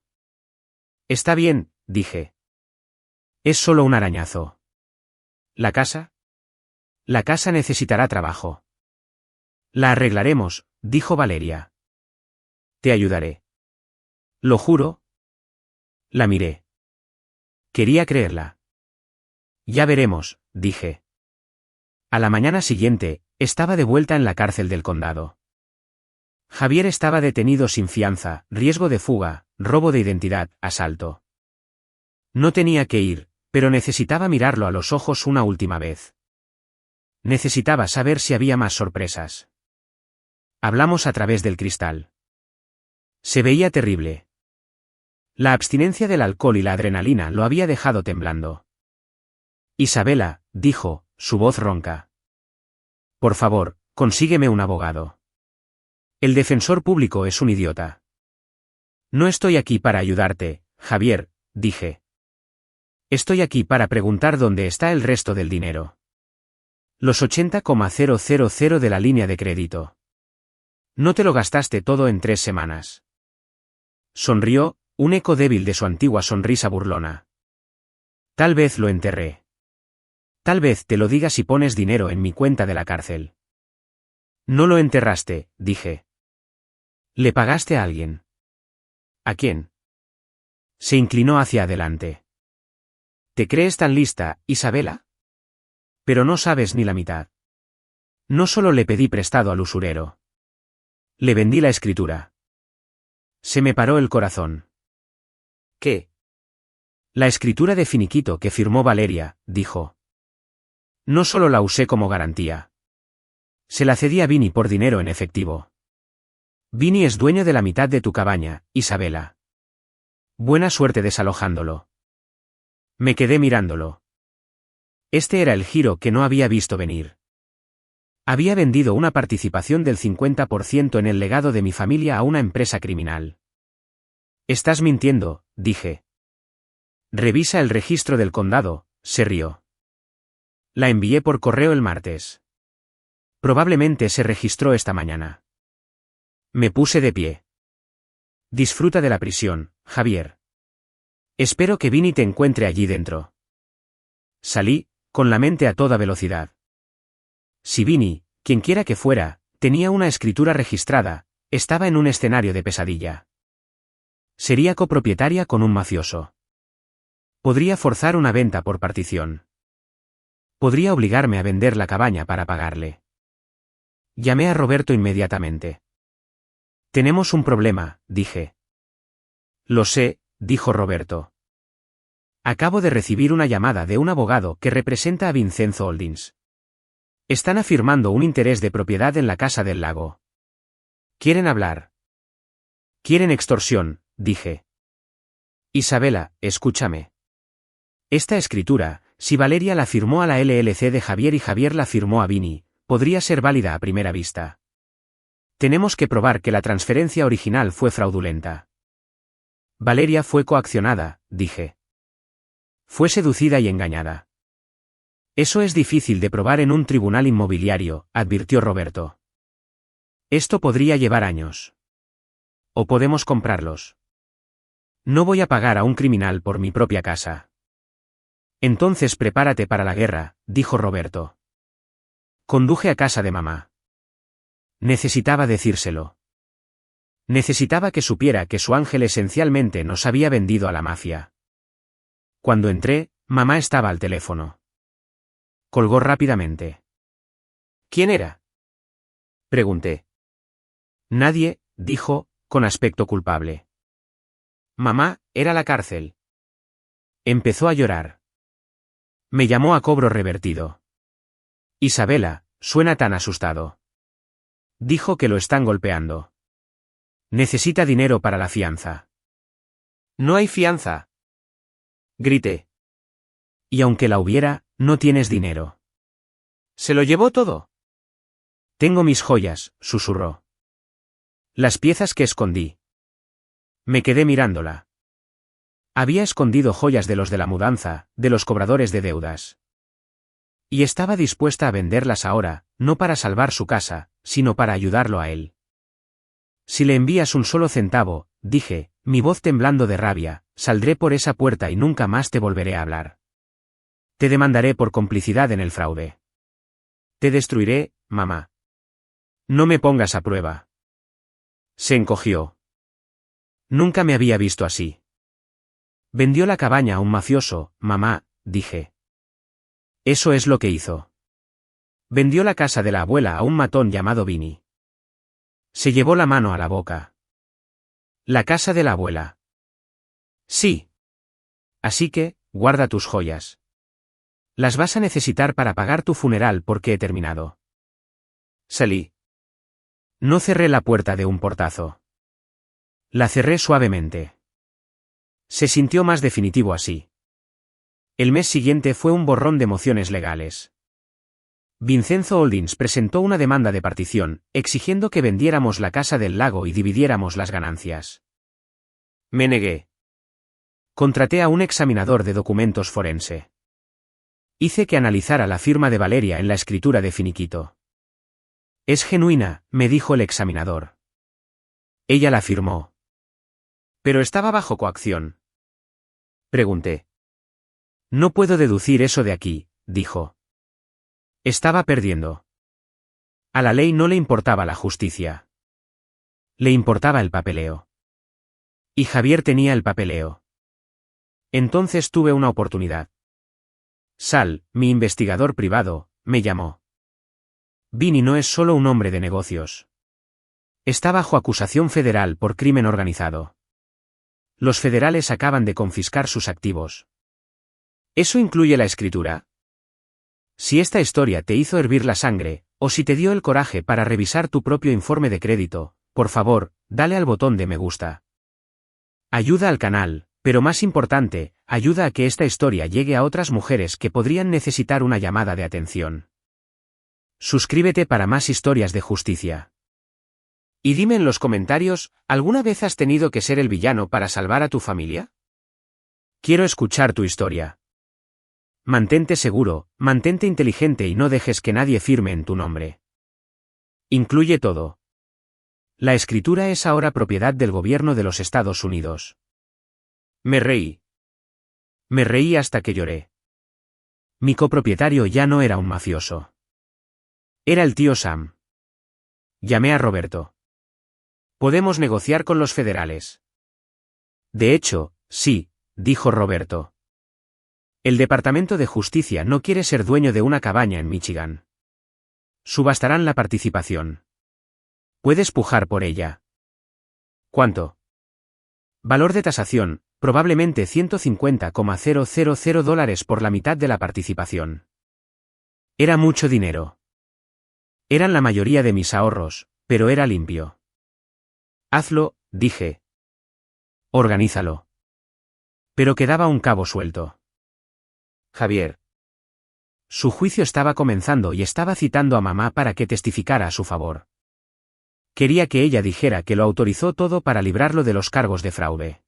Está bien, dije. Es solo un arañazo. ¿La casa? La casa necesitará trabajo. La arreglaremos, dijo Valeria. Te ayudaré. Lo juro. La miré. Quería creerla. Ya veremos, dije. A la mañana siguiente, estaba de vuelta en la cárcel del condado. Javier estaba detenido sin fianza, riesgo de fuga, robo de identidad, asalto. No tenía que ir, pero necesitaba mirarlo a los ojos una última vez. Necesitaba saber si había más sorpresas. Hablamos a través del cristal. Se veía terrible. La abstinencia del alcohol y la adrenalina lo había dejado temblando. Isabela, dijo, su voz ronca. Por favor, consígueme un abogado. El defensor público es un idiota. No estoy aquí para ayudarte, Javier, dije. Estoy aquí para preguntar dónde está el resto del dinero. Los 80,000 de la línea de crédito. No te lo gastaste todo en 3 semanas. Sonrió, un eco débil de su antigua sonrisa burlona. Tal vez lo enterré. Tal vez te lo diga si pones dinero en mi cuenta de la cárcel. No lo enterraste, dije. ¿Le pagaste a alguien? ¿A quién? Se inclinó hacia adelante. ¿Te crees tan lista, Isabela? Pero no sabes ni la mitad. No solo le pedí prestado al usurero. Le vendí la escritura. Se me paró el corazón. ¿Qué? La escritura de finiquito que firmó Valeria, dijo. No solo la usé como garantía. Se la cedí a Vinny por dinero en efectivo. Vinny es dueño de la mitad de tu cabaña, Isabela. Buena suerte desalojándolo. Me quedé mirándolo. Este era el giro que no había visto venir. Había vendido una participación del 50% en el legado de mi familia a una empresa criminal. Estás mintiendo, dije. Revisa el registro del condado, se rió. La envié por correo el martes. Probablemente se registró esta mañana. Me puse de pie. Disfruta de la prisión, Javier. Espero que Vinny te encuentre allí dentro. Salí, con la mente a toda velocidad. Si Vinny, quien quiera que fuera, tenía una escritura registrada, estaba en un escenario de pesadilla. Sería copropietaria con un mafioso. Podría forzar una venta por partición. Podría obligarme a vender la cabaña para pagarle. Llamé a Roberto inmediatamente. Tenemos un problema, dije. Lo sé, dijo Roberto. Acabo de recibir una llamada de un abogado que representa a Vincenzo Holdings. Están afirmando un interés de propiedad en la Casa del Lago. ¿Quieren hablar? Quieren extorsión, dije. Isabela, escúchame. Esta escritura, si Valeria la firmó a la LLC de Javier y Javier la firmó a Vinny, podría ser válida a primera vista. Tenemos que probar que la transferencia original fue fraudulenta. Valeria fue coaccionada, dije. Fue seducida y engañada. Eso es difícil de probar en un tribunal inmobiliario, advirtió Roberto. Esto podría llevar años. O podemos comprarlos. No voy a pagar a un criminal por mi propia casa. Entonces prepárate para la guerra, dijo Roberto. Conduje a casa de mamá. Necesitaba decírselo. Necesitaba que supiera que su ángel esencialmente nos había vendido a la mafia. Cuando entré, mamá estaba al teléfono. Colgó rápidamente. ¿Quién era? Pregunté. Nadie, dijo, con aspecto culpable. Mamá, era la cárcel. Empezó a llorar. Me llamó a cobro revertido. Isabela, suena tan asustado. Dijo que lo están golpeando. Necesita dinero para la fianza. No hay fianza. Grité. Y aunque la hubiera, no tienes dinero. ¿Se lo llevó todo? Tengo mis joyas, susurró. Las piezas que escondí. Me quedé mirándola. Había escondido joyas de los de la mudanza, de los cobradores de deudas. Y estaba dispuesta a venderlas ahora, no para salvar su casa, sino para ayudarlo a él. Si le envías un solo centavo, dije, mi voz temblando de rabia, saldré por esa puerta y nunca más te volveré a hablar. Te demandaré por complicidad en el fraude. Te destruiré, mamá. No me pongas a prueba. Se encogió. Nunca me había visto así. Vendió la cabaña a un mafioso, mamá, dije. Eso es lo que hizo. Vendió la casa de la abuela a un matón llamado Vinny. Se llevó la mano a la boca. La casa de la abuela. Sí. Así que, guarda tus joyas. Las vas a necesitar para pagar tu funeral porque he terminado. Salí. No cerré la puerta de un portazo. La cerré suavemente. Se sintió más definitivo así. El mes siguiente fue un borrón de mociones legales. Vincenzo Holdings presentó una demanda de partición, exigiendo que vendiéramos la Casa del Lago y dividiéramos las ganancias. Me negué. Contraté a un examinador de documentos forense. Hice que analizara la firma de Valeria en la escritura de finiquito. Es genuina, me dijo el examinador. Ella la firmó. Pero estaba bajo coacción. Pregunté. No puedo deducir eso de aquí, dijo. Estaba perdiendo. A la ley no le importaba la justicia. Le importaba el papeleo. Y Javier tenía el papeleo. Entonces tuve una oportunidad. Sal, mi investigador privado, me llamó. Vinny no es solo un hombre de negocios. Está bajo acusación federal por crimen organizado. Los federales acaban de confiscar sus activos. ¿Eso incluye la escritura? Si esta historia te hizo hervir la sangre, o si te dio el coraje para revisar tu propio informe de crédito, por favor, dale al botón de me gusta. Ayuda al canal, Pero más importante, ayuda a que esta historia llegue a otras mujeres que podrían necesitar una llamada de atención. Suscríbete para más historias de justicia. Y dime en los comentarios, ¿alguna vez has tenido que ser el villano para salvar a tu familia? Quiero escuchar tu historia. Mantente seguro, mantente inteligente y no dejes que nadie firme en tu nombre. Incluye todo. La escritura es ahora propiedad del gobierno de los Estados Unidos. Me reí. Me reí hasta que lloré. Mi copropietario ya no era un mafioso. Era el tío Sam. Llamé a Roberto. Podemos negociar con los federales. De hecho, sí, dijo Roberto. El Departamento de Justicia no quiere ser dueño de una cabaña en Michigan. Subastarán la participación. Puedes pujar por ella. ¿Cuánto? Valor de tasación, probablemente $150,000 por la mitad de la participación. Era mucho dinero. Eran la mayoría de mis ahorros, pero era limpio. Hazlo, dije. Organízalo. Pero quedaba un cabo suelto. Javier. Su juicio estaba comenzando y estaba citando a mamá para que testificara a su favor. Quería que ella dijera que lo autorizó todo para librarlo de los cargos de fraude.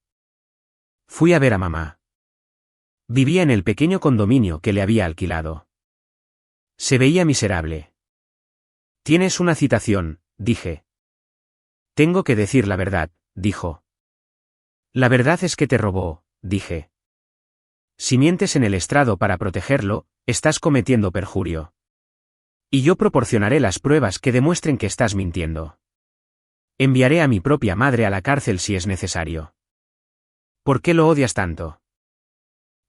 Fui a ver a mamá. Vivía en el pequeño condominio que le había alquilado. Se veía miserable. Tienes una citación, dije. Tengo que decir la verdad, dijo. La verdad es que te robó, dije. Si mientes en el estrado para protegerlo, estás cometiendo perjurio. Y yo proporcionaré las pruebas que demuestren que estás mintiendo. Enviaré a mi propia madre a la cárcel si es necesario. ¿Por qué lo odias tanto?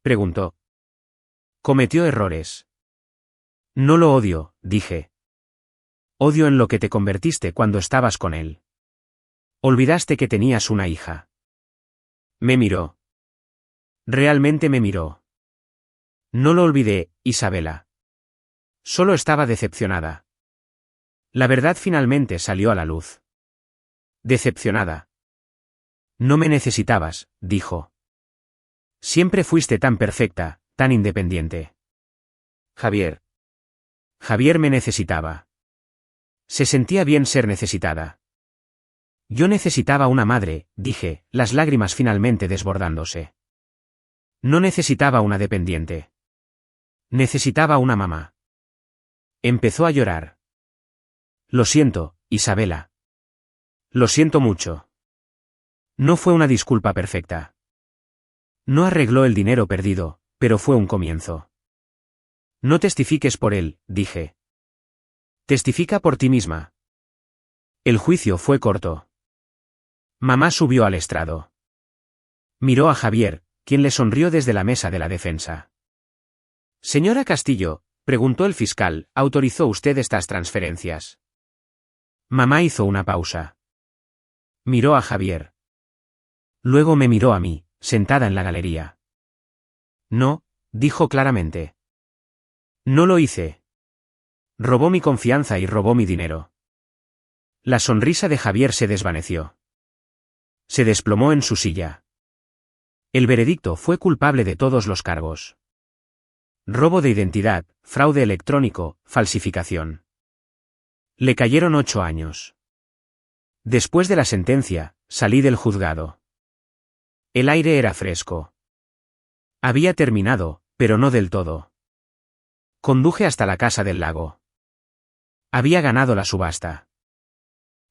Preguntó. Cometió errores. No lo odio, dije. Odio en lo que te convertiste cuando estabas con él. Olvidaste que tenías una hija. Me miró. Realmente me miró. No lo olvidé, Isabela. Solo estaba decepcionada. La verdad finalmente salió a la luz. Decepcionada. No me necesitabas, dijo. Siempre fuiste tan perfecta, tan independiente. Javier. Javier me necesitaba. Se sentía bien ser necesitada. Yo necesitaba una madre, dije, las lágrimas finalmente desbordándose. No necesitaba una dependiente. Necesitaba una mamá. Empezó a llorar. Lo siento, Isabela. Lo siento mucho. No fue una disculpa perfecta. No arregló el dinero perdido, pero fue un comienzo. No testifiques por él, dije. Testifica por ti misma. El juicio fue corto. Mamá subió al estrado. Miró a Javier, quien le sonrió desde la mesa de la defensa. Señora Castillo, preguntó el fiscal, ¿autorizó usted estas transferencias? Mamá hizo una pausa. Miró a Javier. Luego me miró a mí, sentada en la galería. No, dijo claramente. No lo hice. Robó mi confianza y robó mi dinero. La sonrisa de Javier se desvaneció. Se desplomó en su silla. El veredicto fue culpable de todos los cargos. Robo de identidad, fraude electrónico, falsificación. Le cayeron 8 años. Después de la sentencia, salí del juzgado. El aire era fresco. Había terminado, pero no del todo. Conduje hasta la casa del lago. Había ganado la subasta.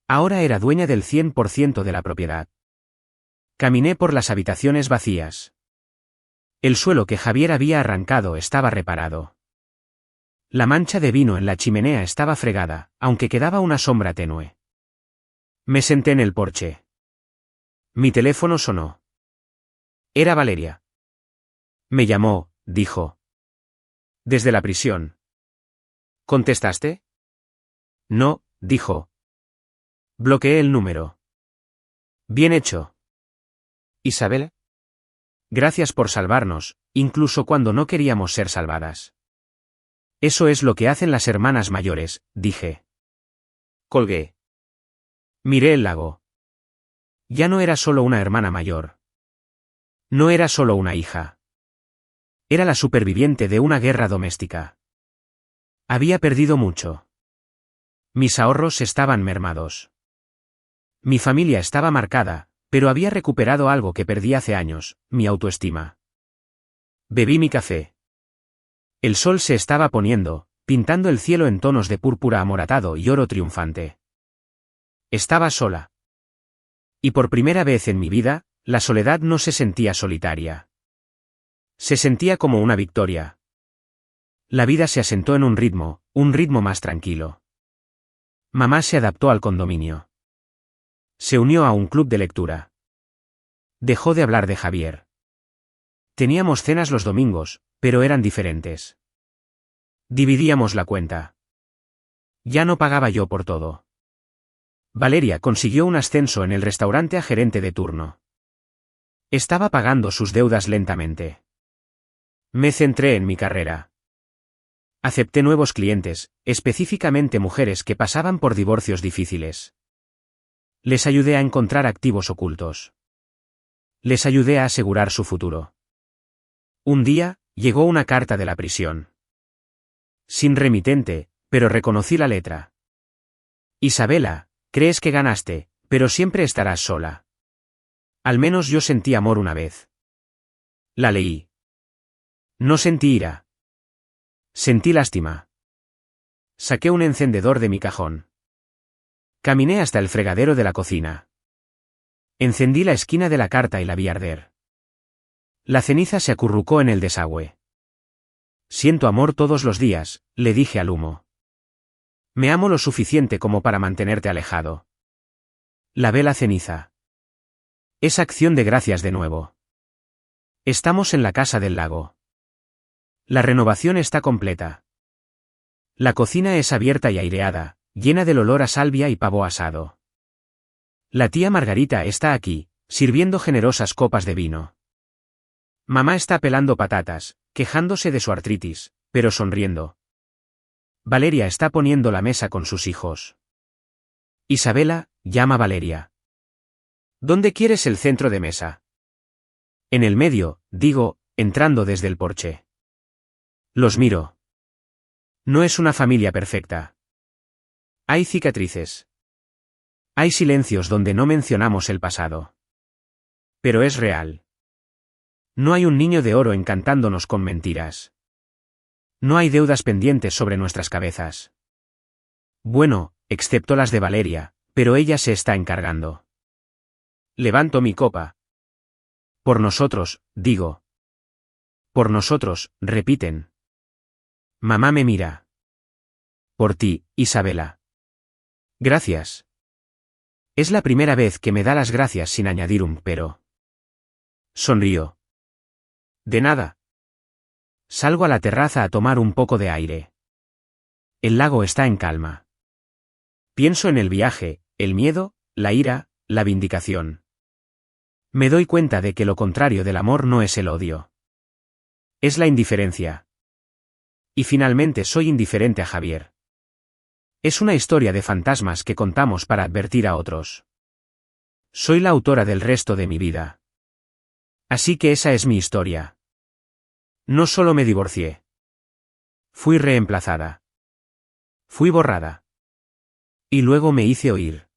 Ahora era dueña del 100% de la propiedad. Caminé por las habitaciones vacías. El suelo que Javier había arrancado estaba reparado. La mancha de vino en la chimenea estaba fregada, aunque quedaba una sombra tenue. Me senté en el porche. Mi teléfono sonó. Era Valeria. Me llamó, dijo. Desde la prisión. ¿Contestaste? No, dijo. Bloqueé el número. Bien hecho. Isabel. Gracias por salvarnos, incluso cuando no queríamos ser salvadas. Eso es lo que hacen las hermanas mayores, dije. Colgué. Miré el lago. Ya no era solo una hermana mayor. No era solo una hija. Era la superviviente de una guerra doméstica. Había perdido mucho. Mis ahorros estaban mermados. Mi familia estaba marcada, pero había recuperado algo que perdí hace años, mi autoestima. Bebí mi café. El sol se estaba poniendo, pintando el cielo en tonos de púrpura amoratado y oro triunfante. Estaba sola. Y por primera vez en mi vida, la soledad no se sentía solitaria. Se sentía como una victoria. La vida se asentó en un ritmo más tranquilo. Mamá se adaptó al condominio. Se unió a un club de lectura. Dejó de hablar de Javier. Teníamos cenas los domingos, pero eran diferentes. Dividíamos la cuenta. Ya no pagaba yo por todo. Valeria consiguió un ascenso en el restaurante a gerente de turno. Estaba pagando sus deudas lentamente. Me centré en mi carrera. Acepté nuevos clientes, específicamente mujeres que pasaban por divorcios difíciles. Les ayudé a encontrar activos ocultos. Les ayudé a asegurar su futuro. Un día, llegó una carta de la prisión. Sin remitente, pero reconocí la letra. Isabela, crees que ganaste, pero siempre estarás sola. Al menos yo sentí amor una vez. La leí. No sentí ira. Sentí lástima. Saqué un encendedor de mi cajón. Caminé hasta el fregadero de la cocina. Encendí la esquina de la carta y la vi arder. La ceniza se acurrucó en el desagüe. Siento amor todos los días, le dije al humo. Me amo lo suficiente como para mantenerte alejado. Lavé la ceniza. Es acción de gracias de nuevo. Estamos en la casa del lago. La renovación está completa. La cocina es abierta y aireada, llena del olor a salvia y pavo asado. La tía Margarita está aquí, sirviendo generosas copas de vino. Mamá está pelando patatas, quejándose de su artritis, pero sonriendo. Valeria está poniendo la mesa con sus hijos. Isabela, llama Valeria. ¿Dónde quieres el centro de mesa? En el medio, digo, entrando desde el porche. Los miro. No es una familia perfecta. Hay cicatrices. Hay silencios donde no mencionamos el pasado. Pero es real. No hay un niño de oro encantándonos con mentiras. No hay deudas pendientes sobre nuestras cabezas. Bueno, excepto las de Valeria, pero ella se está encargando. Levanto mi copa. Por nosotros, digo. Por nosotros, repiten. Mamá me mira. Por ti, Isabela. Gracias. Es la primera vez que me da las gracias sin añadir un pero. Sonrío. De nada. Salgo a la terraza a tomar un poco de aire. El lago está en calma. Pienso en el viaje, el miedo, la ira, la vindicación. Me doy cuenta de que lo contrario del amor no es el odio. Es la indiferencia. Y finalmente soy indiferente a Javier. Es una historia de fantasmas que contamos para advertir a otros. Soy la autora del resto de mi vida. Así que esa es mi historia. No solo me divorcié. Fui reemplazada. Fui borrada. Y luego me hice oír.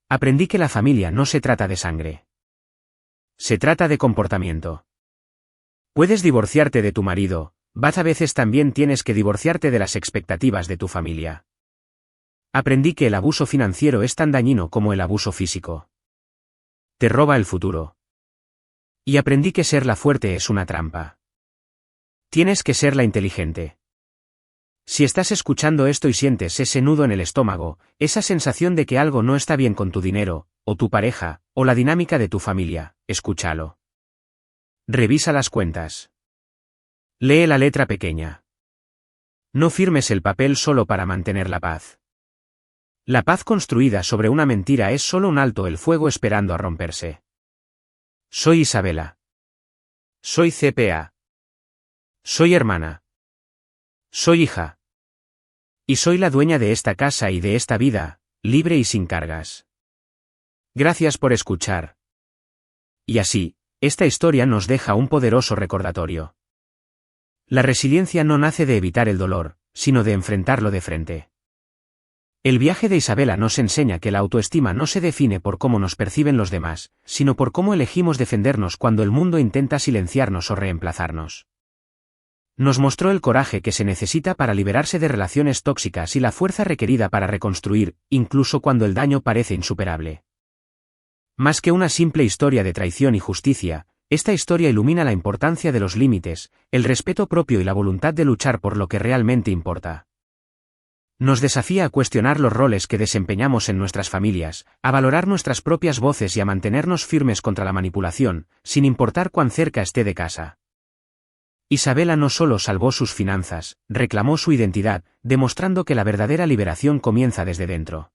Aprendí que la familia no se trata de sangre. Se trata de comportamiento. Puedes divorciarte de tu marido, but a veces también tienes que divorciarte de las expectativas de tu familia. Aprendí que el abuso financiero es tan dañino como el abuso físico. Te roba el futuro. Y aprendí que ser la fuerte es una trampa. Tienes que ser la inteligente. Si estás escuchando esto y sientes ese nudo en el estómago, esa sensación de que algo no está bien con tu dinero, o tu pareja, o la dinámica de tu familia, escúchalo. Revisa las cuentas. Lee la letra pequeña. No firmes el papel solo para mantener la paz. La paz construida sobre una mentira es solo un alto el fuego esperando a romperse. Soy Isabela. Soy CPA. Soy hermana. Soy hija. Y soy la dueña de esta casa y de esta vida, libre y sin cargas. Gracias por escuchar. Y así, Esta historia nos deja un poderoso recordatorio. La resiliencia no nace de evitar el dolor, sino de enfrentarlo de frente. El viaje de Isabela nos enseña que la autoestima no se define por cómo nos perciben los demás, sino por cómo elegimos defendernos cuando el mundo intenta silenciarnos o reemplazarnos. Nos mostró el coraje que se necesita para liberarse de relaciones tóxicas y la fuerza requerida para reconstruir, incluso cuando el daño parece insuperable. Más que una simple historia de traición y justicia, esta historia ilumina la importancia de los límites, el respeto propio y la voluntad de luchar por lo que realmente importa. Nos desafía a cuestionar los roles que desempeñamos en nuestras familias, a valorar nuestras propias voces y a mantenernos firmes contra la manipulación, sin importar cuán cerca esté de casa. Isabela no solo salvó sus finanzas, reclamó su identidad, demostrando que la verdadera liberación comienza desde dentro.